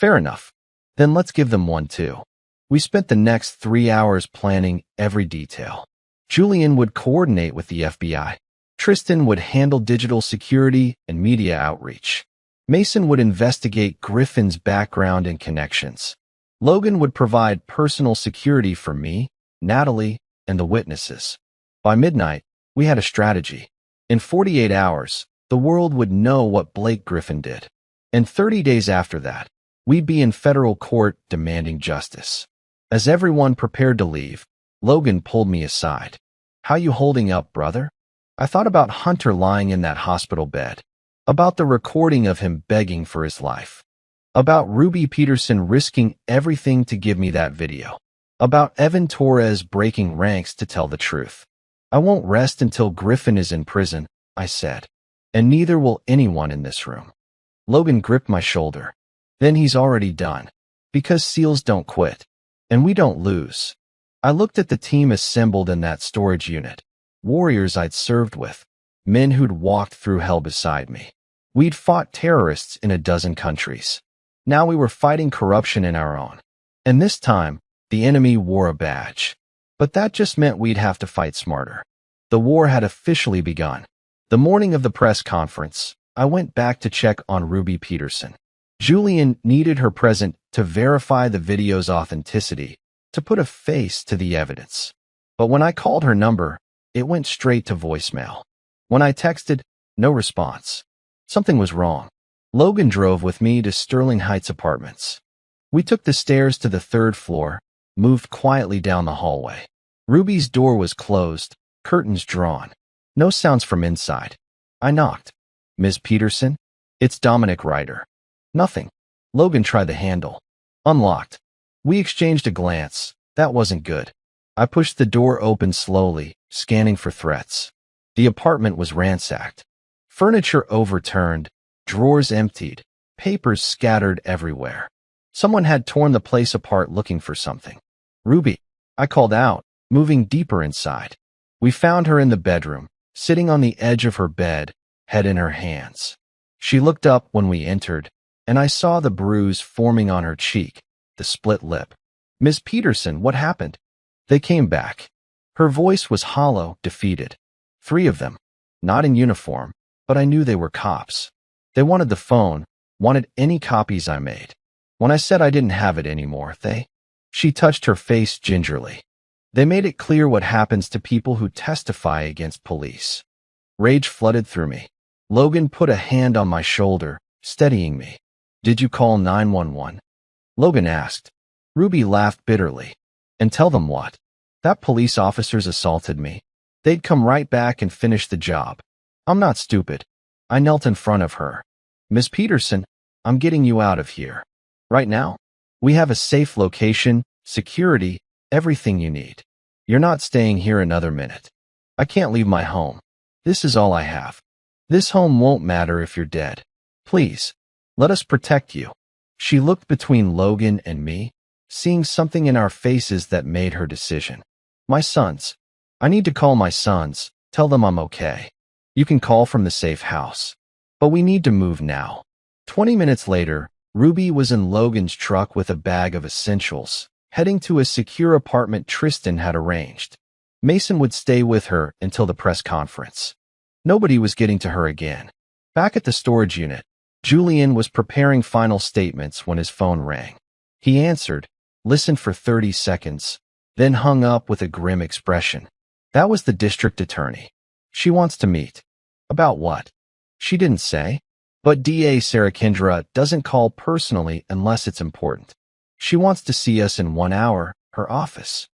Fair enough. Then let's give them one too. We spent the next 3 hours planning every detail. Julian would coordinate with the FBI. Tristan would handle digital security and media outreach. Mason would investigate Griffin's background and connections. Logan would provide personal security for me, Natalie, and the witnesses. By midnight, we had a strategy. In 48 hours, the world would know what Blake Griffin did. And 30 days after that, we'd be in federal court demanding justice. As everyone prepared to leave, Logan pulled me aside. "How you holding up, brother?" I thought about Hunter lying in that hospital bed, about the recording of him begging for his life, about Ruby Peterson risking everything to give me that video, about Evan Torres breaking ranks to tell the truth. "I won't rest until Griffin is in prison," I said, "and neither will anyone in this room." Logan gripped my shoulder. "Then he's already done, because SEALs don't quit, and we don't lose." I looked at the team assembled in that storage unit. Warriors I'd served with, men who'd walked through hell beside me. We'd fought terrorists in a dozen countries. Now we were fighting corruption in our own. And this time, the enemy wore a badge. But that just meant we'd have to fight smarter. The war had officially begun. The morning of the press conference, I went back to check on Ruby Peterson. Julian needed her present to verify the video's authenticity, to put a face to the evidence. But when I called her number, it went straight to voicemail. When I texted, no response. Something was wrong. Logan drove with me to Sterling Heights Apartments. We took the stairs to the 3rd floor, moved quietly down the hallway. Ruby's door was closed, curtains drawn. No sounds from inside. I knocked. "Ms. Peterson?" "It's Dominic Ryder." Nothing. Logan tried the handle. Unlocked. We exchanged a glance. That wasn't good. I pushed the door open slowly, scanning for threats. The apartment was ransacked. Furniture overturned, drawers emptied, papers scattered everywhere. Someone had torn the place apart looking for something. "Ruby," I called out, moving deeper inside. We found her in the bedroom, sitting on the edge of her bed, head in her hands. She looked up when we entered, and I saw the bruise forming on her cheek, the split lip. "Miss Peterson, what happened?" They came back. Her voice was hollow, defeated. 3 of them. Not in uniform, but I knew they were cops. They wanted the phone, wanted any copies I made. When I said I didn't have it anymore, She touched her face gingerly. "They made it clear what happens to people who testify against police." Rage flooded through me. Logan put a hand on my shoulder, steadying me. "Did you call 911? Logan asked. Ruby laughed bitterly. "And tell them what? That police officers assaulted me. They'd come right back and finish the job." "I'm not stupid." I knelt in front of her. "Miss Peterson, I'm getting you out of here. Right now. We have a safe location, security, everything you need. You're not staying here another minute. I can't leave my home. This is all I have. This home won't matter if you're dead. Please, let us protect you." She looked between Logan and me, seeing something in our faces that made her decision. "My sons. I need to call my sons, tell them I'm okay. You can call from the safe house. But we need to move now." 20 minutes later, Ruby was in Logan's truck with a bag of essentials, heading to a secure apartment Tristan had arranged. Mason would stay with her until the press conference. Nobody was getting to her again. Back at the storage unit, Julian was preparing final statements when his phone rang. He answered, listened for 30 seconds, then hung up with a grim expression. That was the district attorney. "She wants to meet." "About what?" She didn't say. But DA Sarah Kendra doesn't call personally unless it's important. She wants to see us in 1 hour, her office.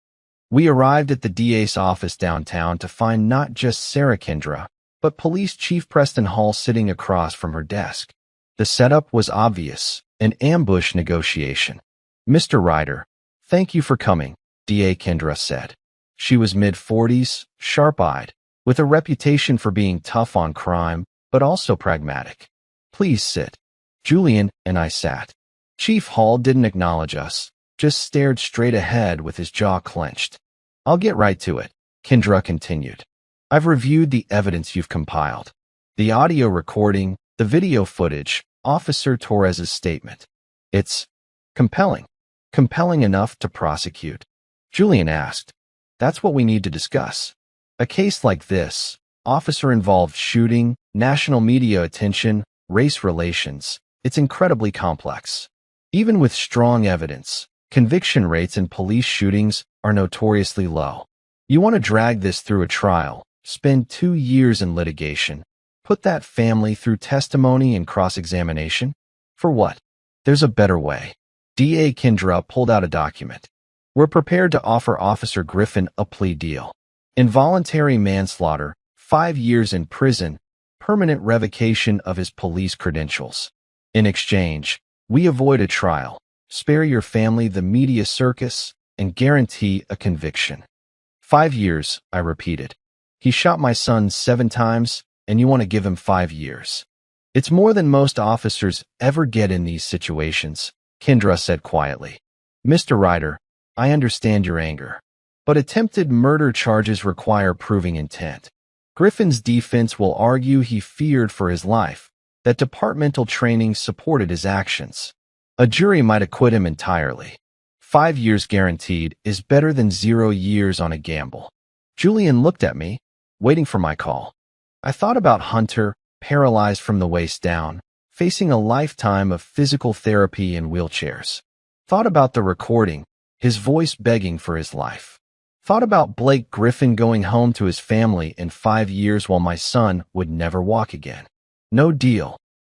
We arrived at the DA's office downtown to find not just Sarah Kendra, but Police Chief Preston Hall sitting across from her desk. The setup was obvious, an ambush negotiation. "Mr. Ryder, thank you for coming," DA Kendra said. She was mid-40s, sharp-eyed, with a reputation for being tough on crime, but also pragmatic. "Please sit." Julian and I sat. Chief Hall didn't acknowledge us, just stared straight ahead with his jaw clenched. "I'll get right to it," Kendra continued. "I've reviewed the evidence you've compiled. The audio recording, the video footage, Officer Torres's statement. It's Compelling. Compelling enough to prosecute. Julian asked. That's what we need to discuss. A case like this, officer-involved shooting, national media attention, race relations, it's incredibly complex. Even with strong evidence, conviction rates in police shootings are notoriously low. You want to drag this through a trial, spend 2 years in litigation, put that family through testimony and cross-examination? For what? There's a better way. DA Kendra pulled out a document. We're prepared to offer Officer Griffin a plea deal. Involuntary manslaughter, 5 years in prison, permanent revocation of his police credentials. In exchange, we avoid a trial, spare your family the media circus, and guarantee a conviction. 5 years, I repeated. He shot my son 7 times, and you want to give him 5 years. It's more than most officers ever get in these situations, Kendra said quietly. Mr. Ryder, I understand your anger, but attempted murder charges require proving intent. Griffin's defense will argue he feared for his life, that departmental training supported his actions. A jury might acquit him entirely. 5 years guaranteed is better than 0 years on a gamble. Julian looked at me, waiting for my call. I thought about Hunter, paralyzed from the waist down, facing a lifetime of physical therapy and wheelchairs. Thought about the recording, his voice begging for his life. Thought about Blake Griffin going home to his family in 5 years while my son would never walk again. No deal.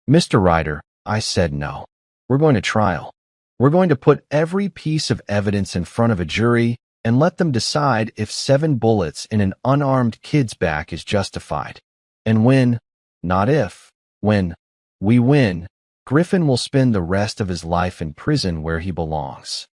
Mr. Ryder, I said no. We're going to trial. We're going to put every piece of evidence in front of a jury and let them decide if 7 bullets in an unarmed kid's back is justified. And when, not if, when we win, Griffin will spend the rest of his life in prison where he belongs.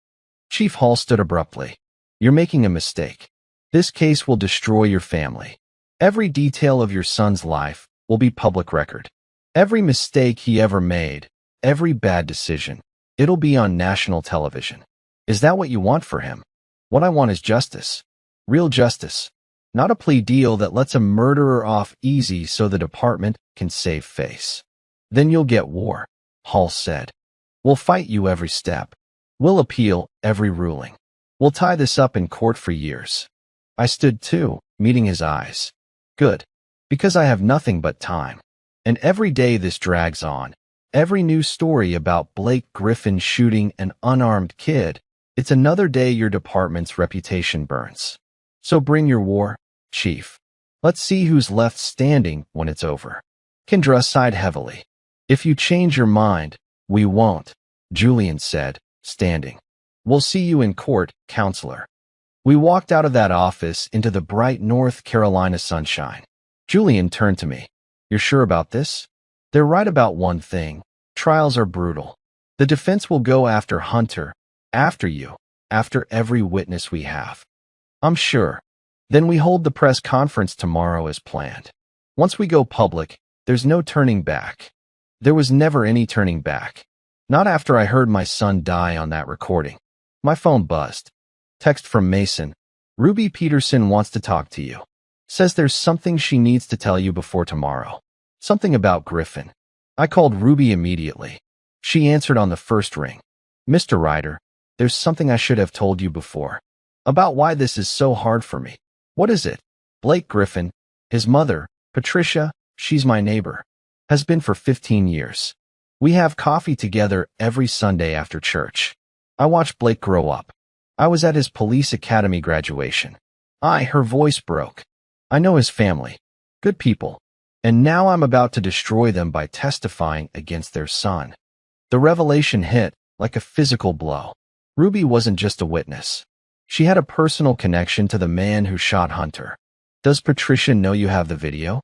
Chief Hall stood abruptly. You're making a mistake. This case will destroy your family. Every detail of your son's life will be public record. Every mistake he ever made, every bad decision, it'll be on national television. Is that what you want for him? What I want is justice. Real justice. Not a plea deal that lets a murderer off easy so the department can save face. Then you'll get war, Hall said. We'll fight you every step. We'll appeal every ruling. We'll tie this up in court for years. I stood too, meeting his eyes. Good. Because I have nothing but time. And every day this drags on, every new story about Blake Griffin shooting an unarmed kid, it's another day your department's reputation burns. So bring your war, Chief. Let's see who's left standing when it's over. Kendra sighed heavily. If you change your mind, we won't, Julian said, standing. We'll see you in court, counselor. We walked out of that office into the bright North Carolina sunshine. Julian turned to me. You're sure about this? They're right about one thing. Trials are brutal. The defense will go after Hunter, after you, after every witness we have. I'm sure. Then we hold the press conference tomorrow as planned. Once we go public, there's no turning back. There was never any turning back. Not after I heard my son die on that recording. My phone buzzed. Text from Mason. Ruby Peterson wants to talk to you. Says there's something she needs to tell you before tomorrow. Something about Griffin. I called Ruby immediately. She answered on the first ring. Mr. Ryder, there's something I should have told you before. About why this is so hard for me. What is it? Blake Griffin, his mother, Patricia, she's my neighbor, has been for 15 years. We have coffee together every Sunday after church. I watched Blake grow up. I was at his police academy graduation. Her voice broke. I know his family. Good people. And now I'm about to destroy them by testifying against their son. The revelation hit like a physical blow. Ruby wasn't just a witness. She had a personal connection to the man who shot Hunter. Does Patricia know you have the video?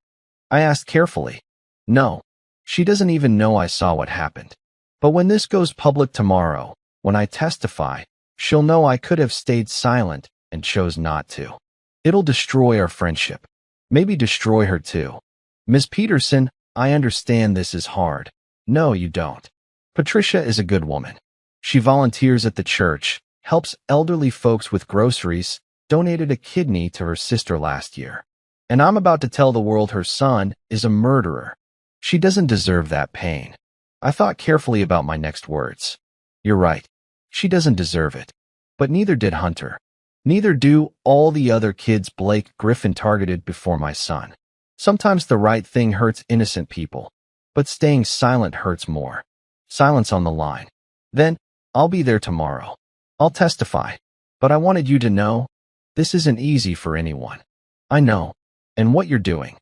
I asked carefully. No. She doesn't even know I saw what happened. But when this goes public tomorrow, when I testify, she'll know I could have stayed silent and chose not to. It'll destroy our friendship. Maybe destroy her too. Ms. Peterson, I understand this is hard. No, you don't. Patricia is a good woman. She volunteers at the church, helps elderly folks with groceries, donated a kidney to her sister last year. And I'm about to tell the world her son is a murderer. She doesn't deserve that pain. I thought carefully about my next words. You're right. She doesn't deserve it. But neither did Hunter. Neither do all the other kids Blake Griffin targeted before my son. Sometimes the right thing hurts innocent people, but staying silent hurts more. Silence on the line. Then, I'll be there tomorrow. I'll testify. But I wanted you to know, this isn't easy for anyone. I know. And what you're doing.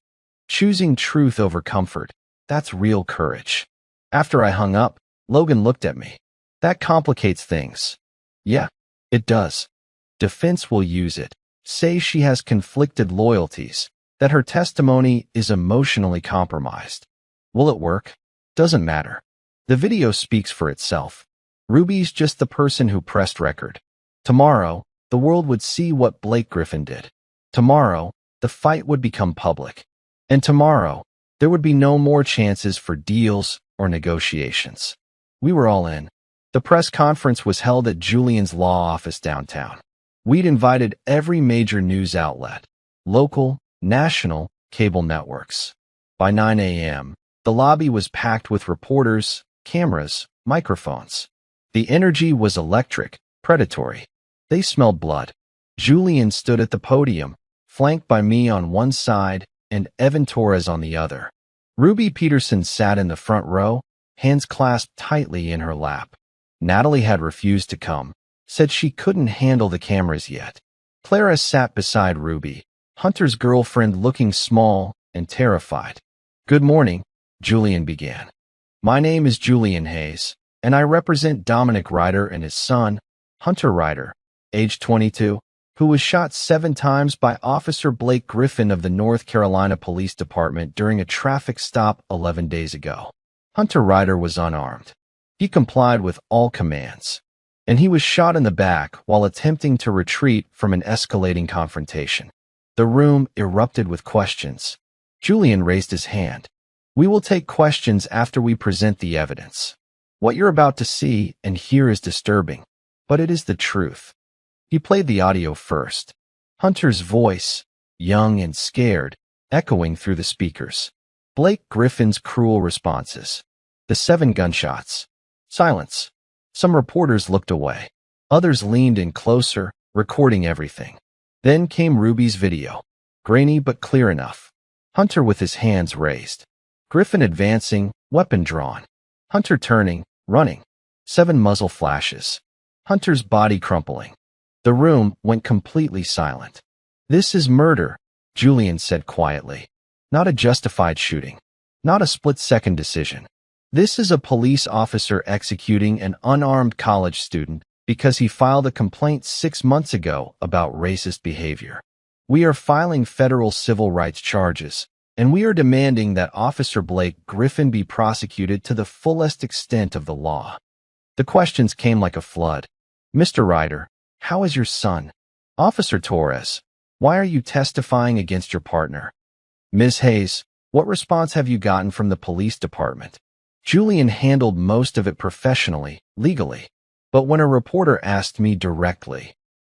Choosing truth over comfort. That's real courage. After I hung up, Logan looked at me. That complicates things. Yeah, it does. Defense will use it. Say she has conflicted loyalties, that her testimony is emotionally compromised. Will it work? Doesn't matter. The video speaks for itself. Ruby's just the person who pressed record. Tomorrow, the world would see what Blake Griffin did. Tomorrow, the fight would become public. And tomorrow, there would be no more chances for deals or negotiations. We were all in. The press conference was held at Julian's law office downtown. We'd invited every major news outlet, local, national, cable networks. By 9 a.m., the lobby was packed with reporters, cameras, microphones. The energy was electric, predatory. They smelled blood. Julian stood at the podium, flanked by me on one side and Evan Torres on the other. Ruby Peterson sat in the front row, hands clasped tightly in her lap. Natalie had refused to come, said she couldn't handle the cameras yet. Clara sat beside Ruby, Hunter's girlfriend, looking small and terrified. Good morning, Julian began. My name is Julian Hayes, and I represent Dominic Ryder and his son, Hunter Ryder, age 22, who was shot 7 times by Officer Blake Griffin of the North Carolina Police Department during a traffic stop 11 days ago. Hunter Ryder was unarmed. He complied with all commands, and he was shot in the back while attempting to retreat from an escalating confrontation. The room erupted with questions. Julian raised his hand. We will take questions after we present the evidence. What you're about to see and hear is disturbing, but it is the truth. He played the audio first. Hunter's voice, young and scared, echoing through the speakers. Blake Griffin's cruel responses. The 7 gunshots. Silence. Some reporters looked away. Others leaned in closer, recording everything. Then came Ruby's video. Grainy but clear enough. Hunter with his hands raised. Griffin advancing, weapon drawn. Hunter turning, running. 7 muzzle flashes. Hunter's body crumpling. The room went completely silent. This is murder, Julian said quietly. Not a justified shooting. Not a split-second decision. This is a police officer executing an unarmed college student because he filed a complaint 6 months ago about racist behavior. We are filing federal civil rights charges, and we are demanding that Officer Blake Griffin be prosecuted to the fullest extent of the law. The questions came like a flood. Mr. Ryder, how is your son? Officer Torres, why are you testifying against your partner? Ms. Hayes, what response have you gotten from the police department? Julian handled most of it professionally, legally. But when a reporter asked me directly,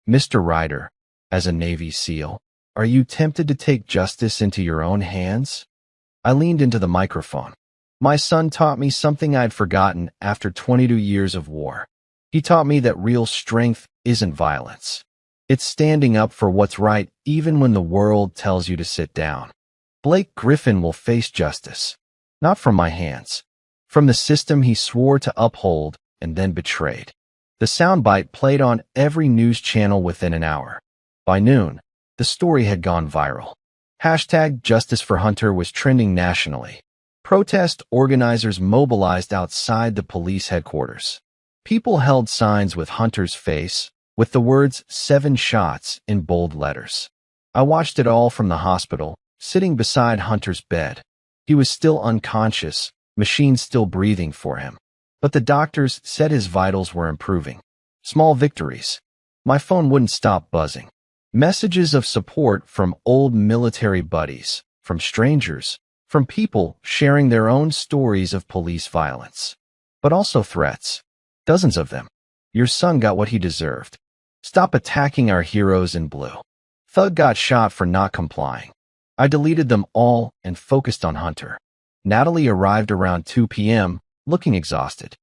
Mr. Ryder, as a Navy SEAL, are you tempted to take justice into your own hands? I leaned into the microphone. My son taught me something I'd forgotten after 22 years of war. He taught me that real strength isn't violence. It's standing up for what's right even when the world tells you to sit down. Blake Griffin will face justice. Not from my hands. From the system he swore to uphold and then betrayed. The soundbite played on every news channel within an hour. By noon, the story had gone viral. Hashtag Justice for Hunter was trending nationally. Protest organizers mobilized outside the police headquarters. People held signs with Hunter's face, with the words 7 shots in bold letters. I watched it all from the hospital, sitting beside Hunter's bed. He was still unconscious, machines still breathing for him. But the doctors said his vitals were improving. Small victories. My phone wouldn't stop buzzing. Messages of support from old military buddies, from strangers, from people sharing their own stories of police violence. But also threats. Dozens of them. Your son got what he deserved. Stop attacking our heroes in blue. Thug got shot for not complying. I deleted them all and focused on Hunter. Natalie arrived around 2 p.m., looking exhausted.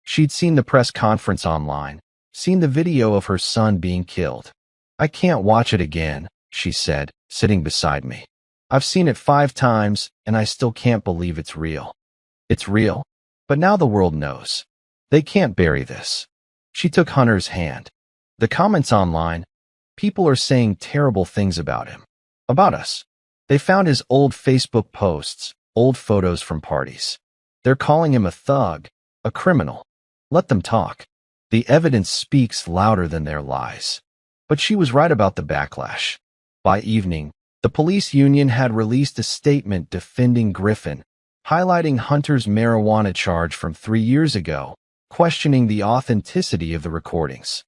She'd seen the press conference online, seen the video of her son being killed. I can't watch it again, she said, sitting beside me. I've seen it 5 times, and I still can't believe it's real. It's real, but now the world knows. They can't bury this. She took Hunter's hand. The comments online, people are saying terrible things about him. About us. They found his old Facebook posts, old photos from parties. They're calling him a thug, a criminal. Let them talk. The evidence speaks louder than their lies. But she was right about the backlash. By evening, the police union had released a statement defending Griffin, highlighting Hunter's marijuana charge from 3 years ago, questioning the authenticity of the recordings.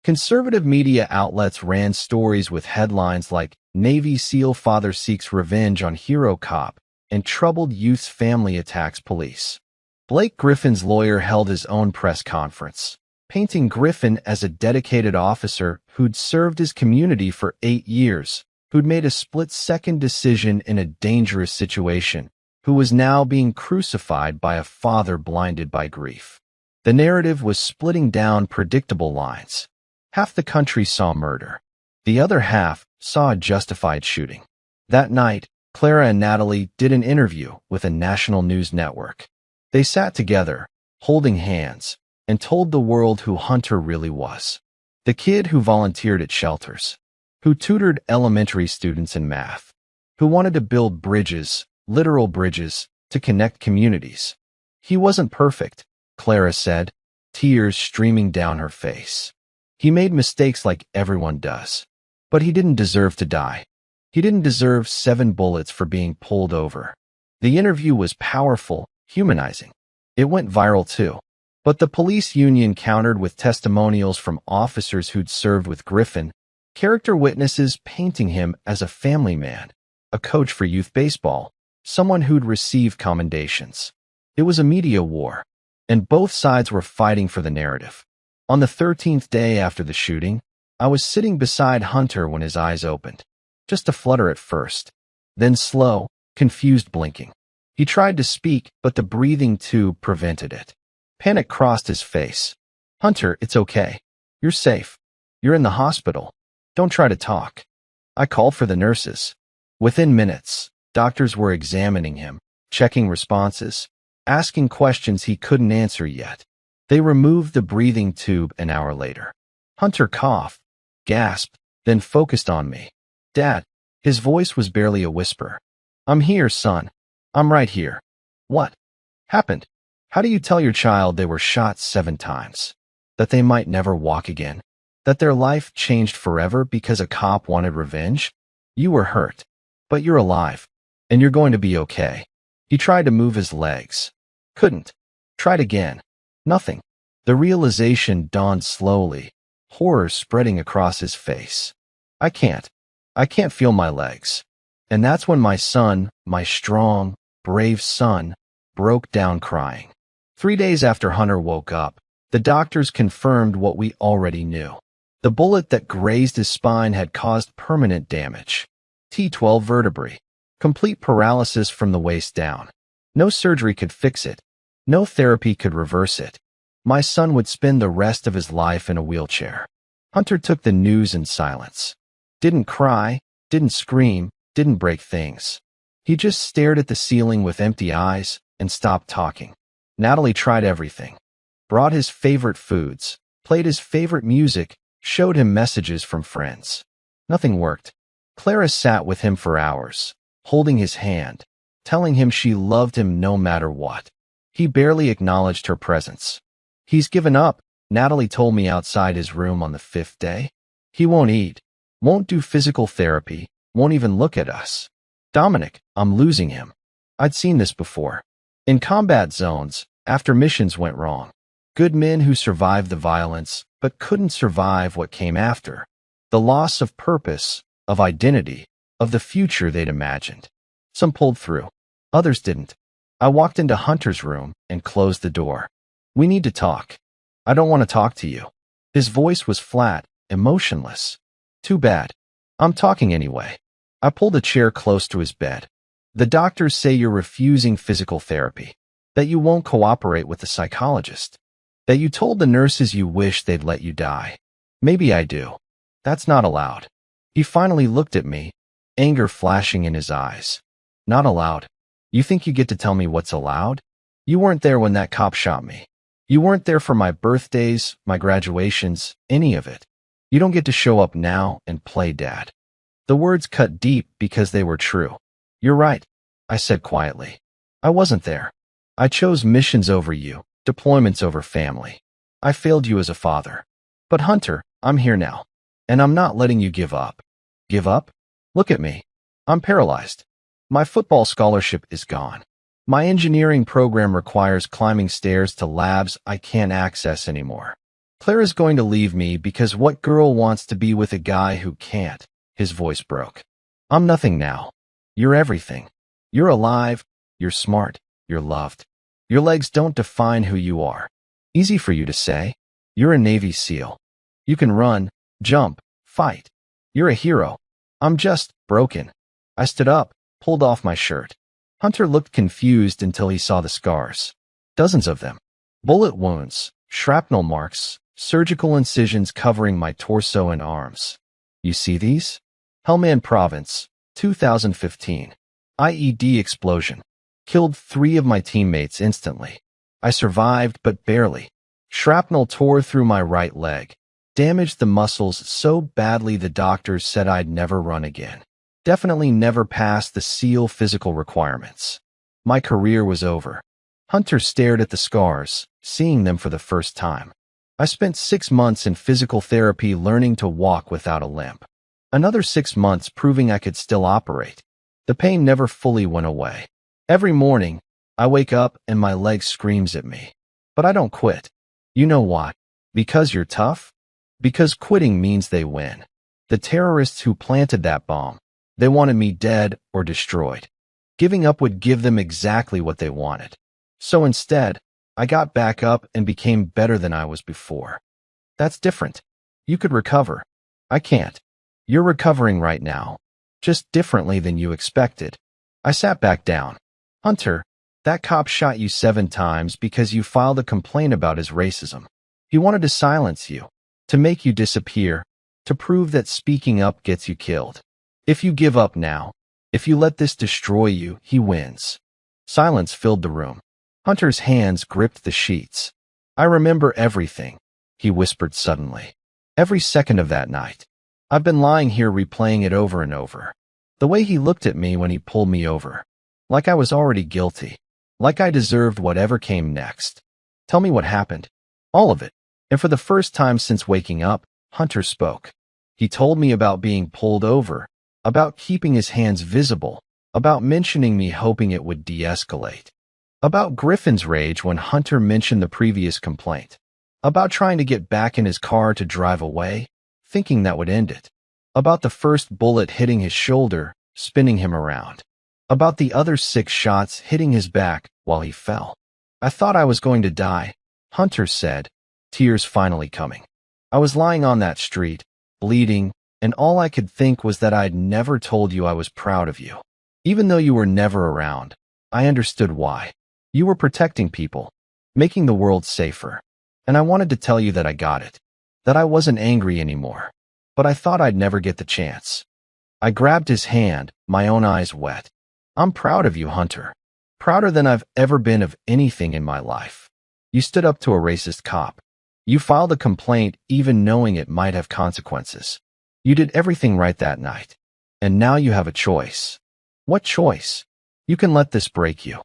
Conservative media outlets ran stories with headlines like Navy SEAL Father Seeks Revenge on Hero Cop and Troubled Youth's Family Attacks Police. Blake Griffin's lawyer held his own press conference, painting Griffin as a dedicated officer who'd served his community for 8 years, who'd made a split-second decision in a dangerous situation, who was now being crucified by a father blinded by grief. The narrative was splitting down predictable lines. Half the country saw murder. The other half saw a justified shooting. That night, Clara and Natalie did an interview with a national news network. They sat together, holding hands, and told the world who Hunter really was. The kid who volunteered at shelters, who tutored elementary students in math, who wanted to build bridges, literal bridges, to connect communities. He wasn't perfect, Clara said, tears streaming down her face. He made mistakes like everyone does. But he didn't deserve to die. He didn't deserve 7 bullets for being pulled over. The interview was powerful, humanizing. It went viral too. But the police union countered with testimonials from officers who'd served with Griffin, character witnesses painting him as a family man, a coach for youth baseball, someone who'd received commendations. It was a media war, and both sides were fighting for the narrative. On the 13th day after the shooting, I was sitting beside Hunter when his eyes opened. Just a flutter at first, then slow, confused blinking. He tried to speak, but the breathing tube prevented it. Panic crossed his face. Hunter, it's okay. You're safe. You're in the hospital. Don't try to talk. I called for the nurses. Within minutes, doctors were examining him, checking responses, asking questions he couldn't answer yet. They removed the breathing tube an hour later. Hunter coughed, gasped, then focused on me. Dad, his voice was barely a whisper. I'm here, son. I'm right here. What happened? How do you tell your child they were shot 7 times? That they might never walk again? That their life changed forever because a cop wanted revenge? You were hurt, but you're alive, and you're going to be okay. He tried to move his legs. Couldn't. Tried again. Nothing. The realization dawned slowly, horror spreading across his face. I can't feel my legs. And that's when my son, my strong, brave son, broke down crying. 3 days after Hunter woke up, the doctors confirmed what we already knew. The bullet that grazed his spine had caused permanent damage. T12 vertebrae. Complete paralysis from the waist down. No surgery could fix it. No therapy could reverse it. My son would spend the rest of his life in a wheelchair. Hunter took the news in silence. Didn't cry, didn't scream, didn't break things. He just stared at the ceiling with empty eyes and stopped talking. Natalie tried everything. Brought his favorite foods, played his favorite music, showed him messages from friends. Nothing worked. Clara sat with him for hours, holding his hand, telling him she loved him no matter what. He barely acknowledged her presence. He's given up, Natalie told me outside his room on the 5th day. He won't eat, won't do physical therapy, won't even look at us. Dominic, I'm losing him. I'd seen this before. In combat zones, after missions went wrong. Good men who survived the violence, but couldn't survive what came after. The loss of purpose, of identity, of the future they'd imagined. Some pulled through. Others didn't. I walked into Hunter's room and closed the door. We need to talk. I don't want to talk to you. His voice was flat, emotionless. Too bad. I'm talking anyway. I pulled a chair close to his bed. The doctors say you're refusing physical therapy, that you won't cooperate with the psychologist. That you told the nurses you wish they'd let you die. Maybe I do. That's not allowed. He finally looked at me, anger flashing in his eyes. Not allowed. You think you get to tell me what's allowed? You weren't there when that cop shot me. You weren't there for my birthdays, my graduations, any of it. You don't get to show up now and play dad. The words cut deep because they were true. You're right, I said quietly. I wasn't there. I chose missions over you, deployments over family. I failed you as a father. But Hunter, I'm here now. And I'm not letting you give up. Give up? Look at me. I'm paralyzed. My football scholarship is gone. My engineering program requires climbing stairs to labs I can't access anymore. Clara's going to leave me because what girl wants to be with a guy who can't? His voice broke. I'm nothing now. You're everything. You're alive. You're smart. You're loved. Your legs don't define who you are. Easy for you to say. You're a Navy SEAL. You can run, jump, fight. You're a hero. I'm just broken. I stood up, pulled off my shirt. Hunter looked confused until he saw the scars. Dozens of them. Bullet wounds, shrapnel marks, surgical incisions covering my torso and arms. You see these? Helmand Province, 2015. IED explosion. Killed 3 of my teammates instantly. I survived, but barely. Shrapnel tore through my right leg. Damaged the muscles so badly the doctors said I'd never run again. Definitely never passed the SEAL physical requirements. My career was over. Hunter stared at the scars, seeing them for the first time. I spent 6 months in physical therapy learning to walk without a limp. Another 6 months proving I could still operate. The pain never fully went away. Every morning, I wake up and my leg screams at me. But I don't quit. You know what? Because you're tough? Because quitting means they win. The terrorists who planted that bomb, they wanted me dead or destroyed. Giving up would give them exactly what they wanted. So instead, I got back up and became better than I was before. That's different. You could recover. I can't. You're recovering right now, just differently than you expected. I sat back down. Hunter, that cop shot you 7 times because you filed a complaint about his racism. He wanted to silence you, to make you disappear, to prove that speaking up gets you killed. If you give up now, if you let this destroy you, he wins. Silence filled the room. Hunter's hands gripped the sheets. I remember everything, he whispered suddenly. Every second of that night. I've been lying here replaying it over and over. The way he looked at me when he pulled me over. Like I was already guilty. Like I deserved whatever came next. Tell me what happened. All of it. And for the first time since waking up, Hunter spoke. He told me about being pulled over, about keeping his hands visible, about mentioning me hoping it would de-escalate, about Griffin's rage when Hunter mentioned the previous complaint, about trying to get back in his car to drive away, thinking that would end it, about the first bullet hitting his shoulder, spinning him around, about the other 6 shots hitting his back while he fell. I thought I was going to die, Hunter said, tears finally coming. I was lying on that street, bleeding, and all I could think was that I'd never told you I was proud of you. Even though you were never around, I understood why. You were protecting people, making the world safer. And I wanted to tell you that I got it, that I wasn't angry anymore. But I thought I'd never get the chance. I grabbed his hand, my own eyes wet. I'm proud of you, Hunter. Prouder than I've ever been of anything in my life. You stood up to a racist cop. You filed a complaint even knowing it might have consequences. You did everything right that night. And now you have a choice. What choice? You can let this break you.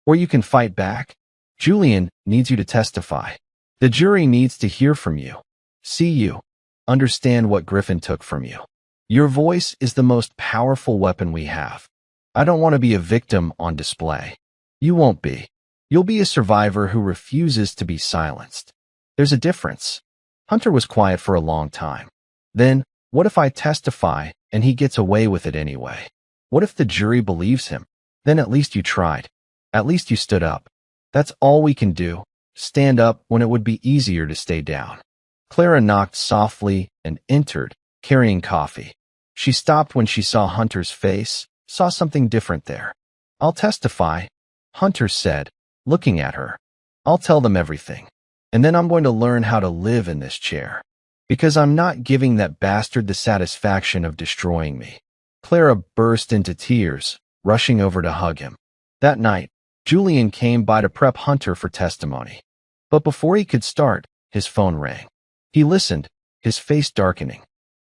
Or you can fight back. Julian needs you to testify. The jury needs to hear from you. See you. Understand what Griffin took from you. Your voice is the most powerful weapon we have. I don't want to be a victim on display. You won't be. You'll be a survivor who refuses to be silenced. There's a difference. Hunter was quiet for a long time. Then, what if I testify and he gets away with it anyway? What if the jury believes him? Then at least you tried. At least you stood up. That's all we can do. Stand up when it would be easier to stay down. Clara knocked softly and entered, carrying coffee. She stopped when she saw Hunter's face, saw something different there. I'll testify, Hunter said, looking at her. I'll tell them everything. And then I'm going to learn how to live in this chair. Because I'm not giving that bastard the satisfaction of destroying me." Clara burst into tears, rushing over to hug him. That night, Julian came by to prep Hunter for testimony. But before he could start, his phone rang. He listened, his face darkening.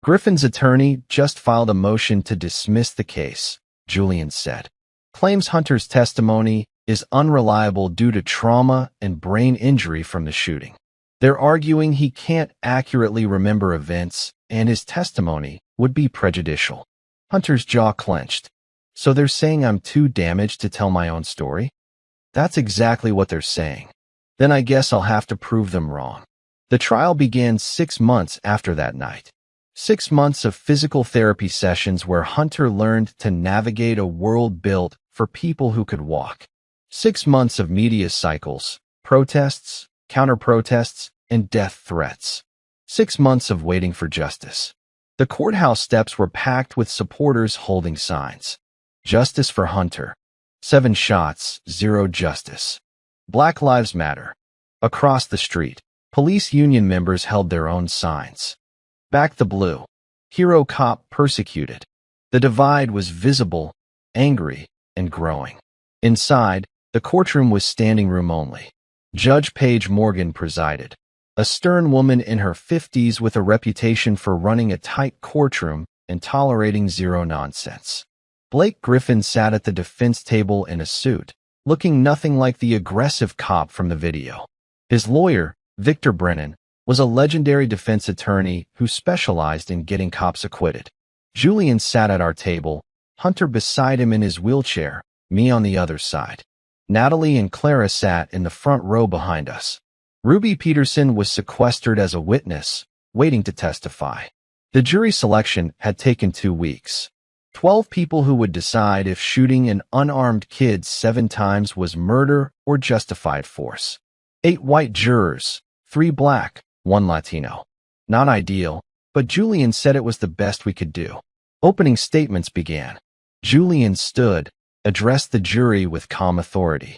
"Griffin's attorney just filed a motion to dismiss the case," Julian said. "Claims Hunter's testimony is unreliable due to trauma and brain injury from the shooting. They're arguing he can't accurately remember events, and his testimony would be prejudicial." Hunter's jaw clenched. "So they're saying I'm too damaged to tell my own story?" "That's exactly what they're saying." "Then I guess I'll have to prove them wrong." The trial began 6 months after that night. 6 months of physical therapy sessions where Hunter learned to navigate a world built for people who could walk. 6 months of media cycles, protests, counter-protests, and death threats. 6 months of waiting for justice. The courthouse steps were packed with supporters holding signs. "Justice for Hunter." 7 shots, 0 justice. "Black Lives Matter." Across the street, police union members held their own signs. "Back the Blue." "Hero cop persecuted." The divide was visible, angry, and growing. Inside, the courtroom was standing room only. Judge Paige Morgan presided. A stern woman in her 50s with a reputation for running a tight courtroom and tolerating zero nonsense. Blake Griffin sat at the defense table in a suit, looking nothing like the aggressive cop from the video. His lawyer, Victor Brennan, was a legendary defense attorney who specialized in getting cops acquitted. Julian sat at our table, Hunter beside him in his wheelchair, me on the other side. Natalie and Clara sat in the front row behind us. Ruby Peterson was sequestered as a witness, waiting to testify. The jury selection had taken 2 weeks. 12 people who would decide if shooting an unarmed kid 7 times was murder or justified force. 8 white jurors, 3 black, 1 Latino. Not ideal, but Julian said it was the best we could do. Opening statements began. Julian stood, addressed the jury with calm authority.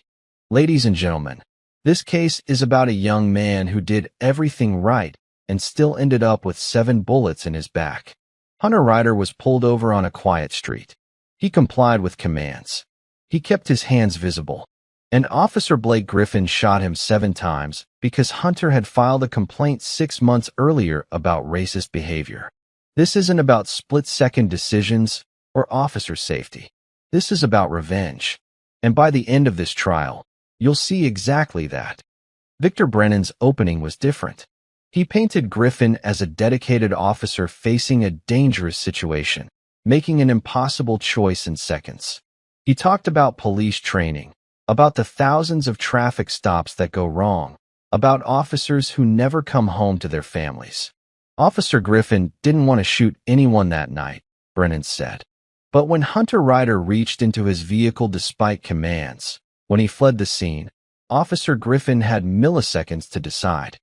"Ladies and gentlemen, this case is about a young man who did everything right and still ended up with 7 bullets in his back. Hunter Ryder was pulled over on a quiet street. He complied with commands. He kept his hands visible. And Officer Blake Griffin shot him 7 times because Hunter had filed a complaint 6 months earlier about racist behavior. This isn't about split-second decisions or officer safety. This is about revenge. And by the end of this trial, you'll see exactly that." Victor Brennan's opening was different. He painted Griffin as a dedicated officer facing a dangerous situation, making an impossible choice in seconds. He talked about police training, about the thousands of traffic stops that go wrong, about officers who never come home to their families. "Officer Griffin didn't want to shoot anyone that night," Brennan said. "But when Hunter Ryder reached into his vehicle despite commands, when he fled the scene, Officer Griffin had milliseconds to decide.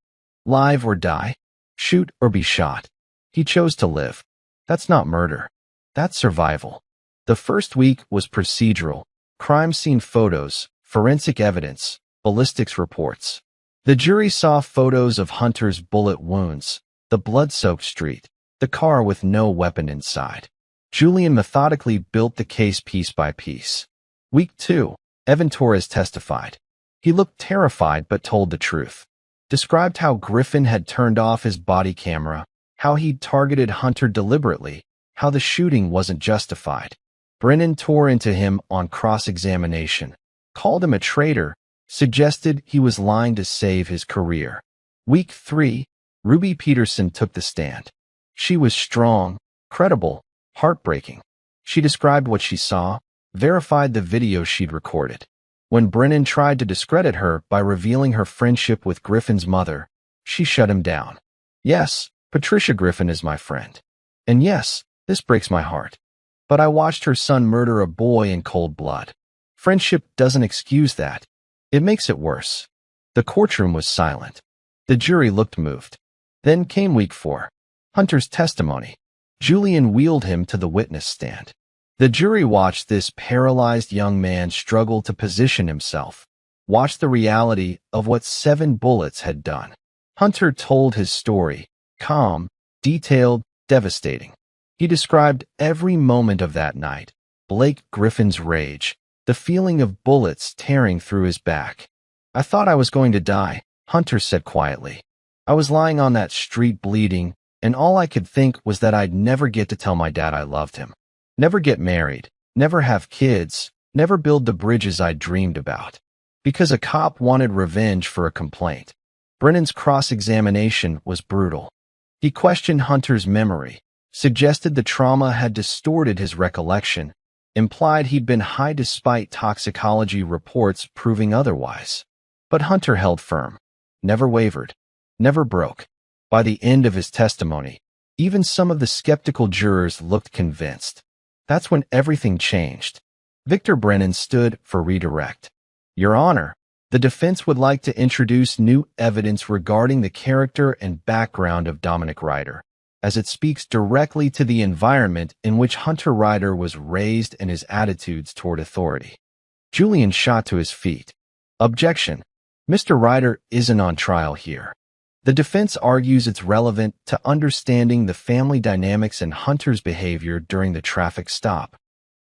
Live or die, shoot or be shot. He chose to live. That's not murder. That's survival." The first week was procedural, crime scene photos, forensic evidence, ballistics reports. The jury saw photos of Hunter's bullet wounds, the blood-soaked street, the car with no weapon inside. Julian methodically built the case piece by piece. Week 2, Evan Torres testified. He looked terrified but told the truth. Described how Griffin had turned off his body camera, how he'd targeted Hunter deliberately, how the shooting wasn't justified. Brennan tore into him on cross-examination, called him a traitor, suggested he was lying to save his career. Week 3, Ruby Peterson took the stand. She was strong, credible, heartbreaking. She described what she saw, verified the video she'd recorded. When Brennan tried to discredit her by revealing her friendship with Griffin's mother, she shut him down. "Yes, Patricia Griffin is my friend. And yes, this breaks my heart. But I watched her son murder a boy in cold blood. Friendship doesn't excuse that. It makes it worse." The courtroom was silent. The jury looked moved. Then came week 4. Hunter's testimony. Julian wheeled him to the witness stand. The jury watched this paralyzed young man struggle to position himself. watched the reality of what 7 bullets had done. Hunter told his story, calm, detailed, devastating. He described every moment of that night, Blake Griffin's rage, the feeling of bullets tearing through his back. "I thought I was going to die," Hunter said quietly. "I was lying on that street bleeding, and all I could think was that I'd never get to tell my dad I loved him. Never get married, never have kids, never build the bridges I dreamed about. Because a cop wanted revenge for a complaint." Brennan's cross-examination was brutal. He questioned Hunter's memory, suggested the trauma had distorted his recollection, implied he'd been high despite toxicology reports proving otherwise. But Hunter held firm, never wavered, never broke. By the end of his testimony, even some of the skeptical jurors looked convinced. That's when everything changed. Victor Brennan stood for redirect. "Your Honor, the defense would like to introduce new evidence regarding the character and background of Dominic Ryder, as it speaks directly to the environment in which Hunter Ryder was raised and his attitudes toward authority." Julian shot to his feet. "Objection. Mr. Ryder isn't on trial here. The defense argues it's relevant to understanding the family dynamics and Hunter's behavior during the traffic stop."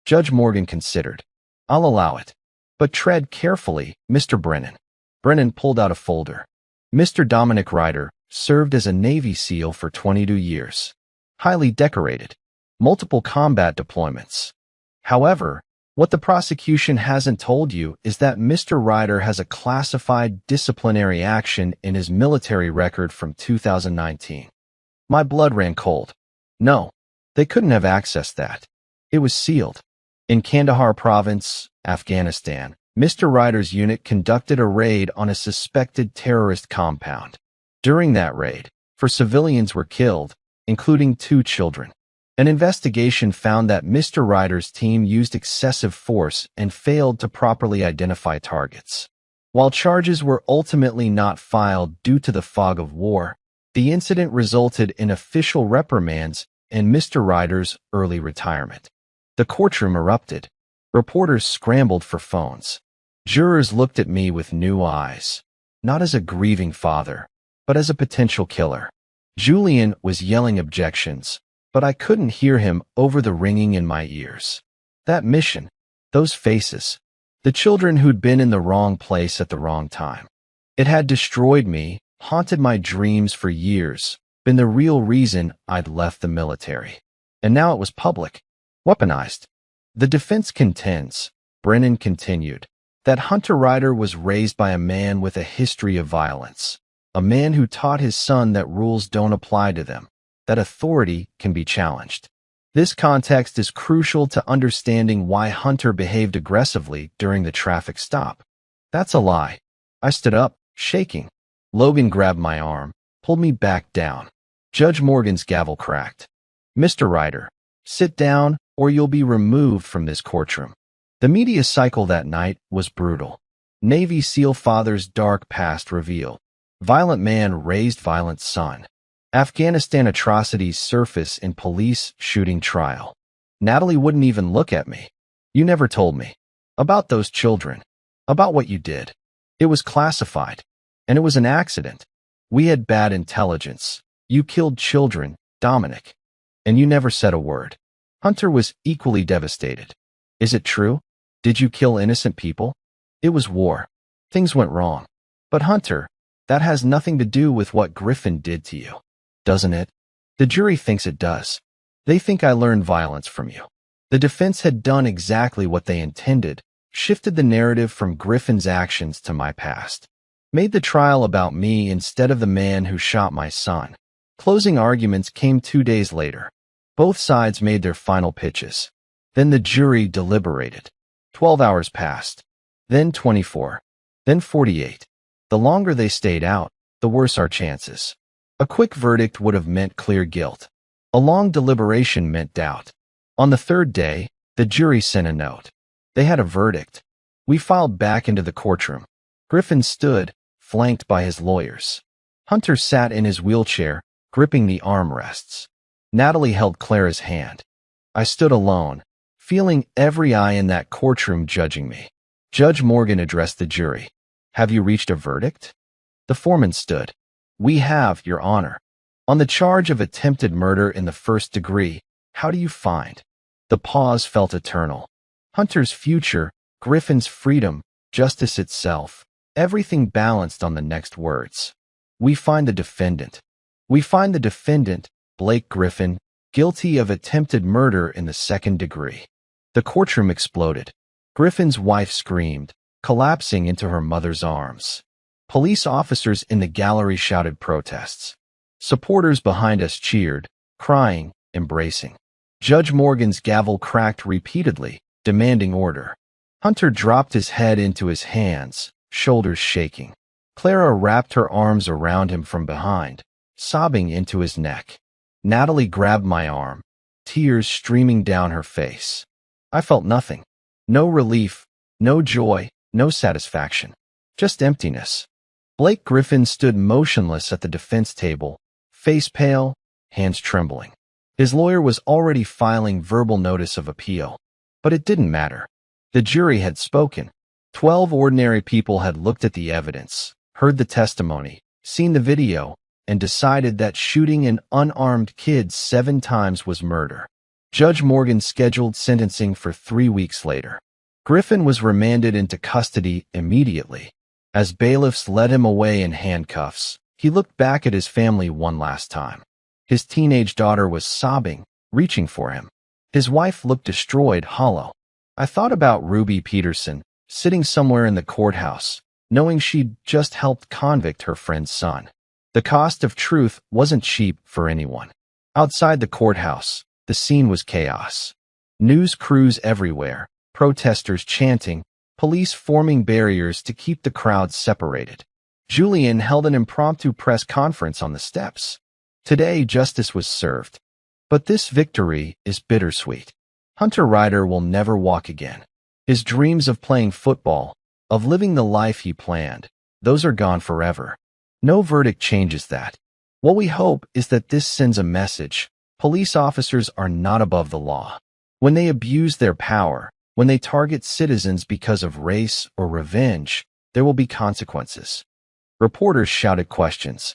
Judge Morgan considered. "I'll allow it. But tread carefully, Mr. Brennan." Brennan pulled out a folder. "Mr. Dominic Ryder served as a Navy SEAL for 22 years. Highly decorated. Multiple combat deployments. However, what the prosecution hasn't told you is that Mr. Ryder has a classified disciplinary action in his military record from 2019. My blood ran cold. No, they couldn't have accessed that. It was sealed. In Kandahar Province, Afghanistan, Mr. Ryder's unit conducted a raid on a suspected terrorist compound. During that raid, 4 civilians were killed, including 2 children. An investigation found that Mr. Ryder's team used excessive force and failed to properly identify targets. While charges were ultimately not filed due to the fog of war, the incident resulted in official reprimands and Mr. Ryder's early retirement. The courtroom erupted. Reporters scrambled for phones. Jurors looked at me with new eyes, not as a grieving father, but as a potential killer. Julian was yelling objections, but I couldn't hear him over the ringing in my ears. That mission, those faces, the children who'd been in the wrong place at the wrong time. It had destroyed me, haunted my dreams for years, been the real reason I'd left the military. And now it was public, weaponized. The defense contends, Brennan continued, that Hunter Ryder was raised by a man with a history of violence, a man who taught his son that rules don't apply to them, that authority can be challenged. This context is crucial to understanding why Hunter behaved aggressively during the traffic stop. That's a lie. I stood up, shaking. Logan grabbed my arm, pulled me back down. Judge Morgan's gavel cracked. "Mr. Ryder, sit down or you'll be removed from this courtroom." The media cycle that night was brutal. Navy SEAL father's dark past revealed. Violent man raised violent son. Afghanistan atrocities surface in police shooting trial. Natalie wouldn't even look at me. "You never told me. About those children. About what you did. It was classified. And it was an accident. We had bad intelligence. You killed children, Dominic. And you never said a word." Hunter was equally devastated. "Is it true? Did you kill innocent people? It was war. Things went wrong. But Hunter, that has nothing to do with what Griffin did to you, doesn't it?" The jury thinks it does. They think I learned violence from you. The defense had done exactly what they intended, shifted the narrative from Griffin's actions to my past. Made the trial about me instead of the man who shot my son. Closing arguments came 2 days later. Both sides made their final pitches. Then the jury deliberated. 12 hours passed. Then 24. Then 48. The longer they stayed out, the worse our chances. A quick verdict would have meant clear guilt. A long deliberation meant doubt. On the 3rd day, the jury sent a note. They had a verdict. We filed back into the courtroom. Griffin stood, flanked by his lawyers. Hunter sat in his wheelchair, gripping the armrests. Natalie held Clara's hand. I stood alone, feeling every eye in that courtroom judging me. Judge Morgan addressed the jury. Have you reached a verdict? The foreman stood. We have, Your Honor. On the charge of attempted murder in the first degree, how do you find? The pause felt eternal. Hunter's future, Griffin's freedom, justice itself, everything balanced on the next words. We find the defendant. We find the defendant, Blake Griffin, guilty of attempted murder in the second degree. The courtroom exploded. Griffin's wife screamed, collapsing into her mother's arms. Police officers in the gallery shouted protests. Supporters behind us cheered, crying, embracing. Judge Morgan's gavel cracked repeatedly, demanding order. Hunter dropped his head into his hands, shoulders shaking. Clara wrapped her arms around him from behind, sobbing into his neck. Natalie grabbed my arm, tears streaming down her face. I felt nothing. No relief, no joy, no satisfaction. Just emptiness. Blake Griffin stood motionless at the defense table, face pale, hands trembling. His lawyer was already filing verbal notice of appeal. But it didn't matter. The jury had spoken. 12 ordinary people had looked at the evidence, heard the testimony, seen the video, and decided that shooting an unarmed kid 7 times was murder. Judge Morgan scheduled sentencing for 3 weeks later. Griffin was remanded into custody immediately. As bailiffs led him away in handcuffs, he looked back at his family one last time. His teenage daughter was sobbing, reaching for him. His wife looked destroyed, hollow. I thought about Ruby Peterson, sitting somewhere in the courthouse, knowing she'd just helped convict her friend's son. The cost of truth wasn't cheap for anyone. Outside the courthouse, the scene was chaos. News crews everywhere, protesters chanting, police forming barriers to keep the crowd separated. Julian held an impromptu press conference on the steps. Today, justice was served. But this victory is bittersweet. Hunter Ryder will never walk again. His dreams of playing football, of living the life he planned, those are gone forever. No verdict changes that. What we hope is that this sends a message. Police officers are not above the law. When they abuse their power, when they target citizens because of race or revenge, there will be consequences. Reporters shouted questions.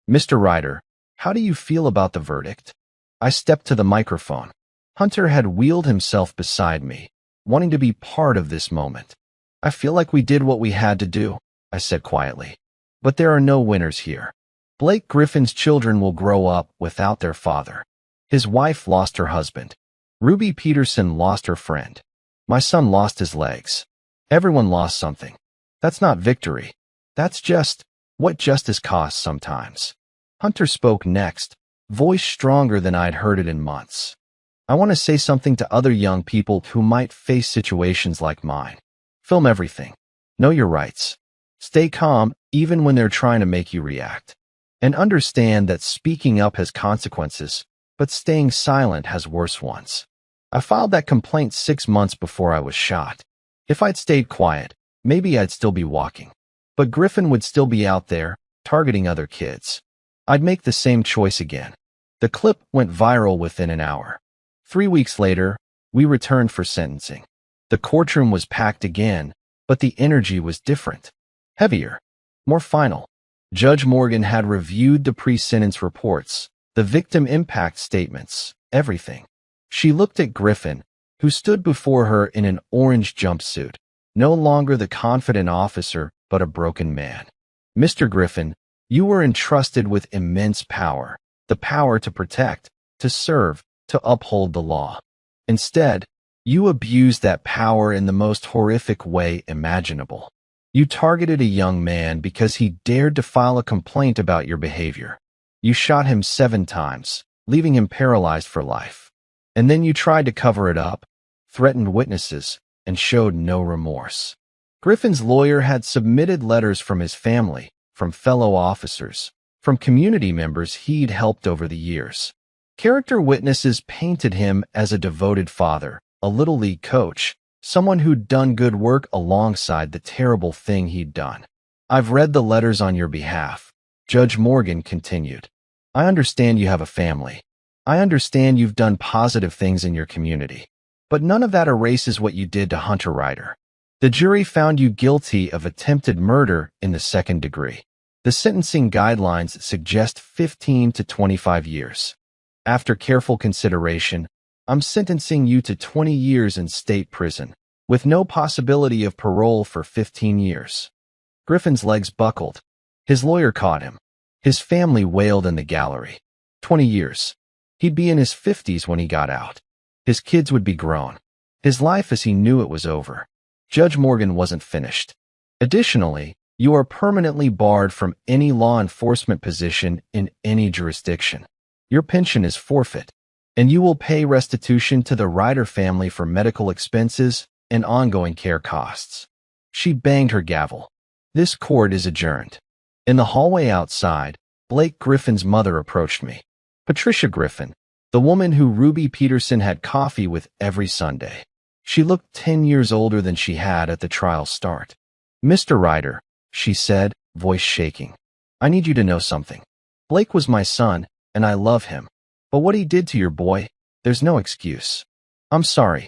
Mr. Ryder, how do you feel about the verdict? I stepped to the microphone. Hunter had wheeled himself beside me, wanting to be part of this moment. I feel like we did what we had to do, I said quietly. But there are no winners here. Blake Griffin's children will grow up without their father. His wife lost her husband. Ruby Peterson lost her friend. My son lost his legs. Everyone lost something. That's not victory. That's just what justice costs sometimes. Hunter spoke next, voice stronger than I'd heard it in months. I want to say something to other young people who might face situations like mine. Film everything. Know your rights. Stay calm even when they're trying to make you react. And understand that speaking up has consequences, but staying silent has worse ones. I filed that complaint 6 months before I was shot. If I'd stayed quiet, maybe I'd still be walking. But Griffin would still be out there, targeting other kids. I'd make the same choice again. The clip went viral within an hour. 3 weeks later, we returned for sentencing. The courtroom was packed again, but the energy was different. Heavier. More final. Judge Morgan had reviewed the pre-sentence reports, the victim impact statements, everything. She looked at Griffin, who stood before her in an orange jumpsuit, no longer the confident officer, but a broken man. Mr. Griffin, you were entrusted with immense power, the power to protect, to serve, to uphold the law. Instead, you abused that power in the most horrific way imaginable. You targeted a young man because he dared to file a complaint about your behavior. You shot him 7 times, leaving him paralyzed for life. And then you tried to cover it up, threatened witnesses, and showed no remorse. Griffin's lawyer had submitted letters from his family, from fellow officers, from community members he'd helped over the years. Character witnesses painted him as a devoted father, a Little League coach, someone who'd done good work alongside the terrible thing he'd done. I've read the letters on your behalf, Judge Morgan continued. I understand you have a family. I understand you've done positive things in your community. But none of that erases what you did to Hunter Ryder. The jury found you guilty of attempted murder in the second degree. The sentencing guidelines suggest 15 to 25 years. After careful consideration, I'm sentencing you to 20 years in state prison, with no possibility of parole for 15 years. Griffin's legs buckled. His lawyer caught him. His family wailed in the gallery. 20 years. He'd be in his 50s when he got out. His kids would be grown. His life as he knew it was over. Judge Morgan wasn't finished. Additionally, you are permanently barred from any law enforcement position in any jurisdiction. Your pension is forfeit, and you will pay restitution to the Ryder family for medical expenses and ongoing care costs. She banged her gavel. This court is adjourned. In the hallway outside, Blake Griffin's mother approached me. Patricia Griffin, the woman who Ruby Peterson had coffee with every Sunday. She looked 10 years older than she had at the trial start. Mr. Ryder, she said, voice shaking. I need you to know something. Blake was my son, and I love him. But what he did to your boy, there's no excuse. I'm sorry.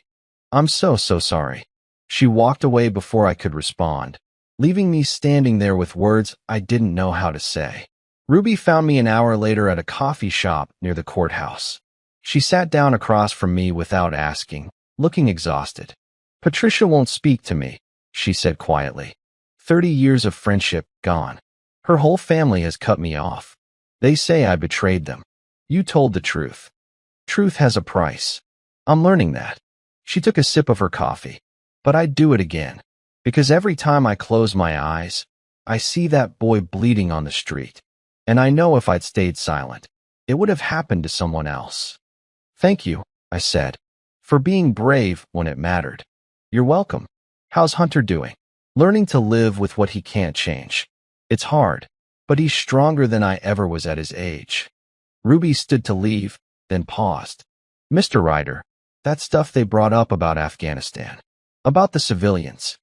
I'm so sorry. She walked away before I could respond, leaving me standing there with words I didn't know how to say. Ruby found me an hour later at a coffee shop near the courthouse. She sat down across from me without asking, looking exhausted. Patricia won't speak to me, she said quietly. 30 years of friendship gone. Her whole family has cut me off. They say I betrayed them. You told the truth. Truth has a price. I'm learning that. She took a sip of her coffee. But I'd do it again. Because every time I close my eyes, I see that boy bleeding on the street. And I know if I'd stayed silent, it would have happened to someone else. Thank you, I said, for being brave when it mattered. You're welcome. How's Hunter doing? Learning to live with what he can't change. It's hard, but he's stronger than I ever was at his age. Ruby stood to leave, then paused. Mr. Ryder, that stuff they brought up about Afghanistan. About the civilians.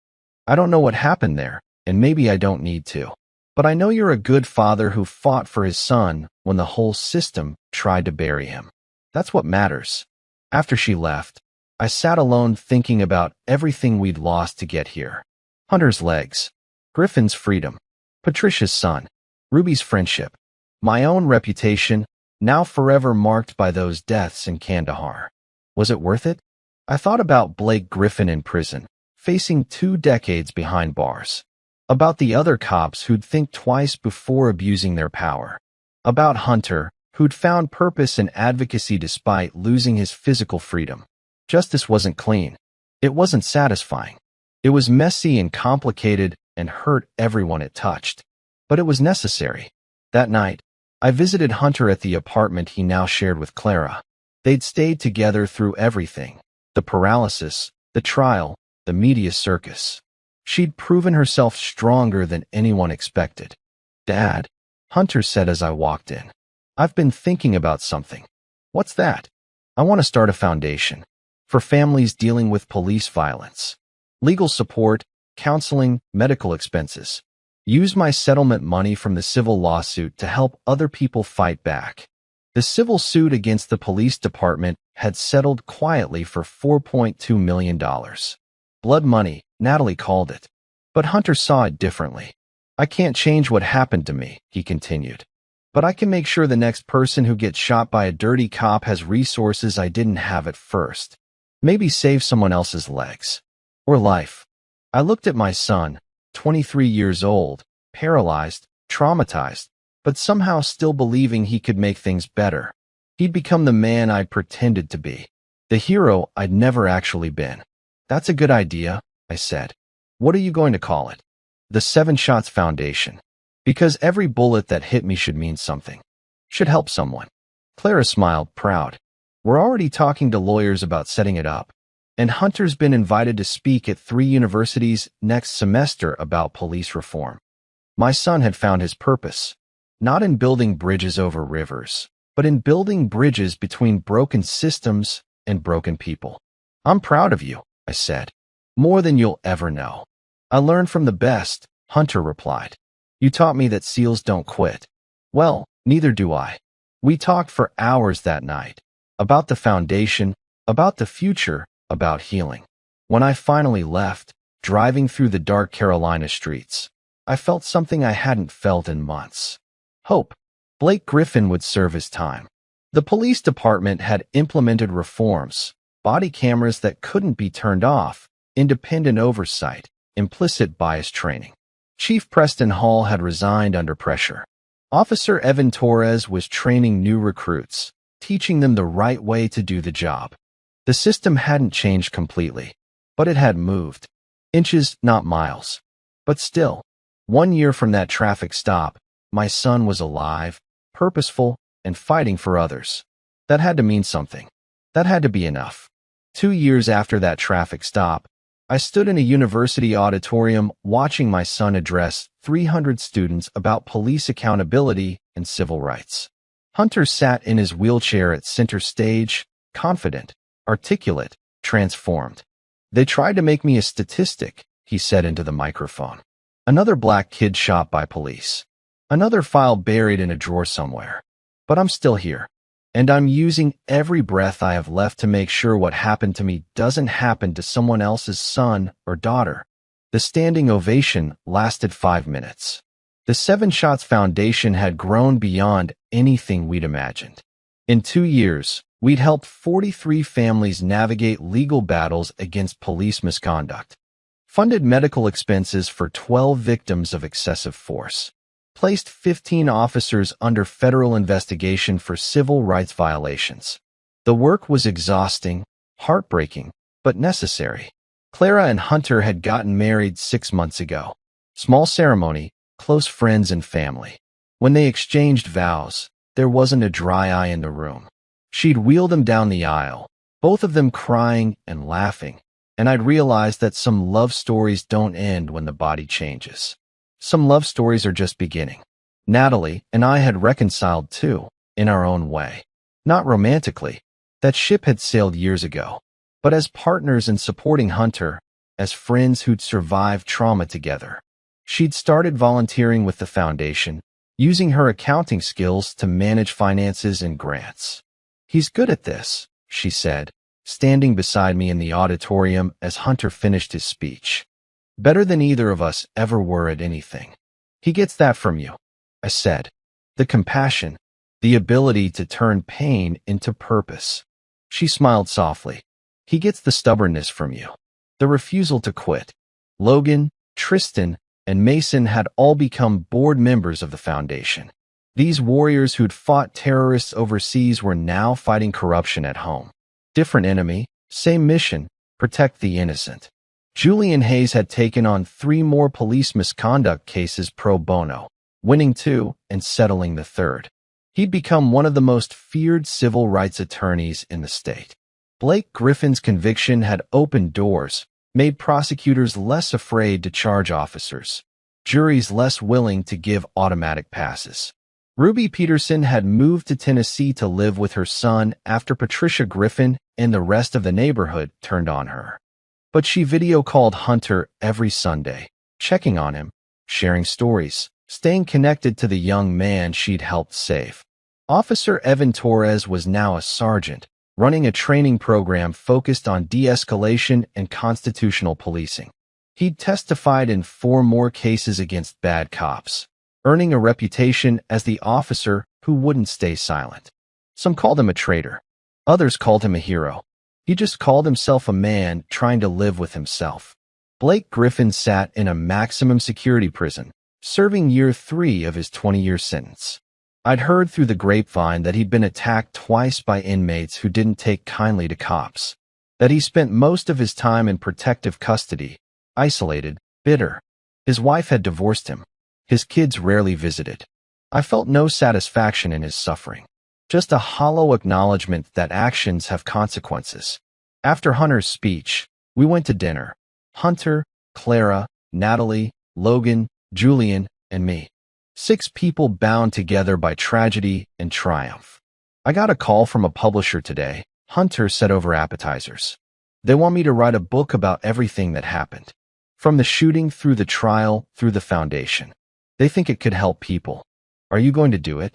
I don't know what happened there, and maybe I don't need to. But I know you're a good father who fought for his son when the whole system tried to bury him. That's what matters. After she left, I sat alone thinking about everything we'd lost to get here. Hunter's legs, Griffin's freedom, Patricia's son, Ruby's friendship, my own reputation, now forever marked by those deaths in Kandahar. Was it worth it? I thought about Blake Griffin in prison, facing 2 decades behind bars. About the other cops who'd think twice before abusing their power. About Hunter, who'd found purpose in advocacy despite losing his physical freedom. Justice wasn't clean. It wasn't satisfying. It was messy and complicated and hurt everyone it touched. But it was necessary. That night, I visited Hunter at the apartment he now shared with Clara. They'd stayed together through everything. The paralysis, the trial, the media circus. She'd proven herself stronger than anyone expected. Dad, Hunter said as I walked in. I've been thinking about something. What's that? I want to start a foundation for families dealing with police violence. Legal support, counseling, medical expenses. Use my settlement money from the civil lawsuit to help other people fight back. The civil suit against the police department had settled quietly for $4.2 million. Blood money, Natalie called it. But Hunter saw it differently. I can't change what happened to me, he continued. But I can make sure the next person who gets shot by a dirty cop has resources I didn't have at first. Maybe save someone else's legs. Or life. I looked at my son, 23 years old, paralyzed, traumatized, but somehow still believing he could make things better. He'd become the man I'd pretended to be. The hero I'd never actually been. That's a good idea, I said. What are you going to call it? The 7 Shots Foundation. Because every bullet that hit me should mean something. Should help someone. Clara smiled, proud. We're already talking to lawyers about setting it up. And Hunter's been invited to speak at 3 universities next semester about police reform. My son had found his purpose, not in building bridges over rivers, but in building bridges between broken systems and broken people. I'm proud of you, I said. More than you'll ever know. I learned from the best, Hunter replied. You taught me that SEALs don't quit. Well, neither do I. We talked for hours that night. About the foundation, about the future, about healing. When I finally left, driving through the dark Carolina streets. I felt something I hadn't felt in months. Hope. Blake Griffin would serve his time. The police department had implemented reforms, body cameras that couldn't be turned off, independent oversight, implicit bias training. Chief Preston Hall had resigned under pressure. Officer Evan Torres was training new recruits, teaching them the right way to do the job. The system hadn't changed completely, but it had moved. Inches, not miles. But still, 1 year from that traffic stop, my son was alive, purposeful, and fighting for others. That had to mean something. That had to be enough. 2 years after that traffic stop, I stood in a university auditorium watching my son address 300 students about police accountability and civil rights. Hunter sat in his wheelchair at center stage, confident, articulate, transformed. "They tried to make me a statistic," he said into the microphone. "Another black kid shot by police. Another file buried in a drawer somewhere. But I'm still here. And I'm using every breath I have left to make sure what happened to me doesn't happen to someone else's son or daughter." The standing ovation lasted 5 minutes. The Seven Shots Foundation had grown beyond anything we'd imagined. In 2 years, we'd helped 43 families navigate legal battles against police misconduct, funded medical expenses for 12 victims of excessive force, placed 15 officers under federal investigation for civil rights violations. The work was exhausting, heartbreaking, but necessary. Clara and Hunter had gotten married 6 months ago. Small ceremony, close friends and family. When they exchanged vows, there wasn't a dry eye in the room. She'd wheel them down the aisle, both of them crying and laughing, and I'd realized that some love stories don't end when the body changes. Some love stories are just beginning. Natalie and I had reconciled too, in our own way. Not romantically. That ship had sailed years ago. But as partners in supporting Hunter, as friends who'd survived trauma together. She'd started volunteering with the foundation, using her accounting skills to manage finances and grants. "He's good at this," she said, standing beside me in the auditorium as Hunter finished his speech. "Better than either of us ever were at anything. He gets that from you," I said. "The compassion, the ability to turn pain into purpose." She smiled softly. "He gets the stubbornness from you, the refusal to quit." Logan, Tristan, and Mason had all become board members of the foundation. These warriors who'd fought terrorists overseas were now fighting corruption at home. Different enemy, same mission, protect the innocent. Julian Hayes had taken on 3 more police misconduct cases pro bono, winning 2 and settling the 3rd. He'd become one of the most feared civil rights attorneys in the state. Blake Griffin's conviction had opened doors, made prosecutors less afraid to charge officers, juries less willing to give automatic passes. Ruby Peterson had moved to Tennessee to live with her son after Patricia Griffin and the rest of the neighborhood turned on her. But she video called Hunter every Sunday, checking on him, sharing stories, staying connected to the young man she'd helped save. Officer Evan Torres was now a sergeant, running a training program focused on de-escalation and constitutional policing. He'd testified in 4 more cases against bad cops, earning a reputation as the officer who wouldn't stay silent. Some called him a traitor. Others called him a hero. He just called himself a man trying to live with himself. Blake Griffin sat in a maximum security prison, serving year 3 of his 20-year sentence. I'd heard through the grapevine that he'd been attacked twice by inmates who didn't take kindly to cops, that he spent most of his time in protective custody, isolated, bitter. His wife had divorced him. His kids rarely visited. I felt no satisfaction in his suffering, just a hollow acknowledgement that actions have consequences. After Hunter's speech, we went to dinner. Hunter, Clara, Natalie, Logan, Julian, and me. 6 people bound together by tragedy and triumph. "I got a call from a publisher today," Hunter said over appetizers. "They want me to write a book about everything that happened. From the shooting through the trial, through the foundation. They think it could help people. Are you going to do it?"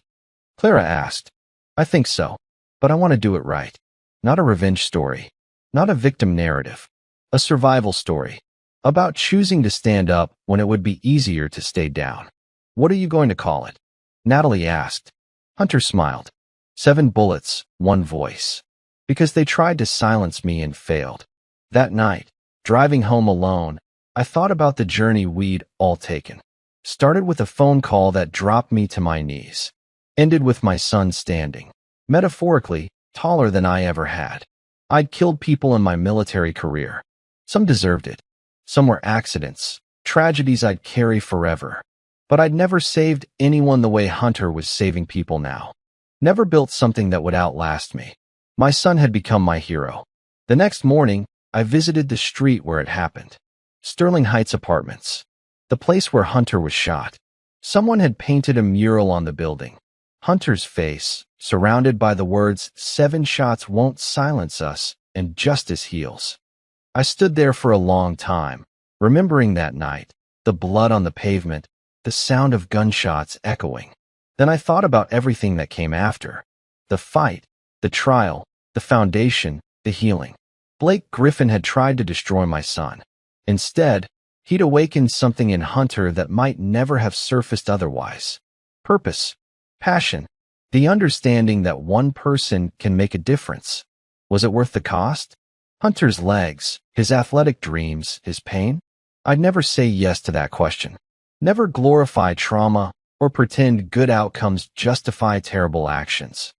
Clara asked. "I think so. But I want to do it right. Not a revenge story. Not a victim narrative. A survival story. About choosing to stand up when it would be easier to stay down. What are you going to call it? Natalie asked. Hunter smiled. 7 bullets, 1 voice. Because they tried to silence me and failed. That night, driving home alone, I thought about the journey we'd all taken. Started with a phone call that dropped me to my knees. Ended with my son standing, metaphorically, taller than I ever had. I'd killed people in my military career. Some deserved it. Some were accidents, tragedies I'd carry forever. But I'd never saved anyone the way Hunter was saving people now. Never built something that would outlast me. My son had become my hero. The next morning, I visited the street where it happened. Sterling Heights Apartments. The place where Hunter was shot. Someone had painted a mural on the building. Hunter's face, surrounded by the words, 7 shots won't silence us, and justice heals. I stood there for a long time, remembering that night, the blood on the pavement, the sound of gunshots echoing. Then I thought about everything that came after. The fight, the trial, the foundation, the healing. Blake Griffin had tried to destroy my son. Instead, he'd awakened something in Hunter that might never have surfaced otherwise. Purpose, passion, the understanding that one person can make a difference. Was it worth the cost? Hunter's legs, his athletic dreams, his pain? I'd never say yes to that question. Never glorify trauma or pretend good outcomes justify terrible actions.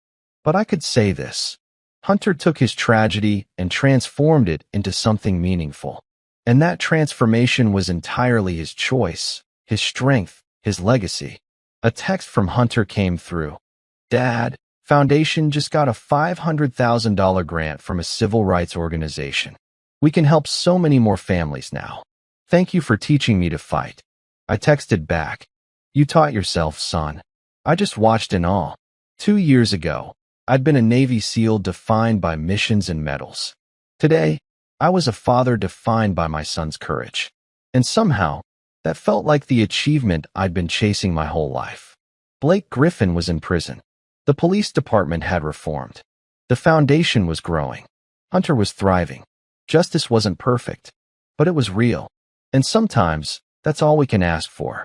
But I could say this. Hunter took his tragedy and transformed it into something meaningful. And that transformation was entirely his choice, his strength, his legacy. A text from Hunter came through. Dad, Foundation just got a $500,000 grant from a civil rights organization. We can help so many more families now. Thank you for teaching me to fight. I texted back. You taught yourself, son. I just watched in awe. 2 years ago, I'd been a Navy SEAL defined by missions and medals. Today, I was a father defined by my son's courage. And somehow, that felt like the achievement I'd been chasing my whole life. Blake Griffin was in prison. The police department had reformed. The foundation was growing. Hunter was thriving. Justice wasn't perfect, but it was real. And sometimes, that's all we can ask for.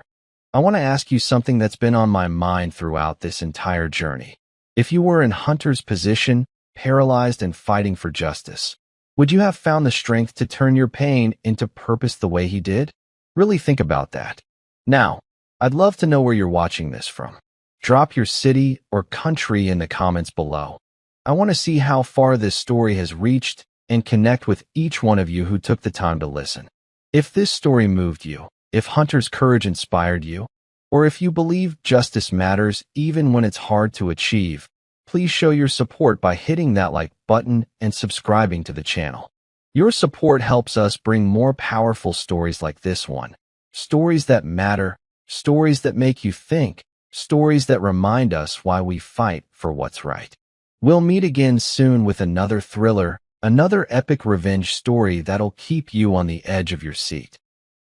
I want to ask you something that's been on my mind throughout this entire journey. If you were in Hunter's position, paralyzed and fighting for justice, would you have found the strength to turn your pain into purpose the way he did? Really think about that. Now, I'd love to know where you're watching this from. Drop your city or country in the comments below. I want to see how far this story has reached and connect with each one of you who took the time to listen. If this story moved you, if Hunter's courage inspired you, or if you believe justice matters even when it's hard to achieve, please show your support by hitting that like button and subscribing to the channel. Your support helps us bring more powerful stories like this one. Stories that matter, stories that make you think, stories that remind us why we fight for what's right. We'll meet again soon with another thriller, another epic revenge story that'll keep you on the edge of your seat.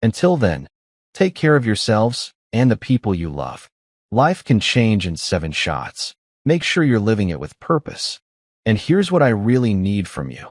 Until then, take care of yourselves and the people you love. Life can change in 7 shots. Make sure you're living it with purpose. And here's what I really need from you.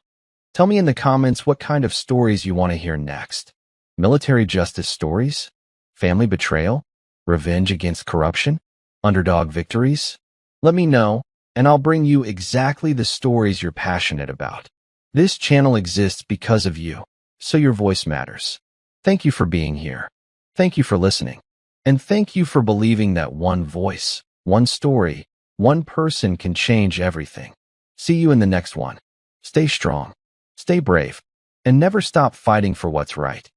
Tell me in the comments what kind of stories you want to hear next. Military justice stories? Family betrayal? Revenge against corruption? Underdog victories? Let me know, and I'll bring you exactly the stories you're passionate about. This channel exists because of you, so your voice matters. Thank you for being here. Thank you for listening. And thank you for believing that one voice, one story, one person can change everything. See you in the next one. Stay strong, stay brave, and never stop fighting for what's right.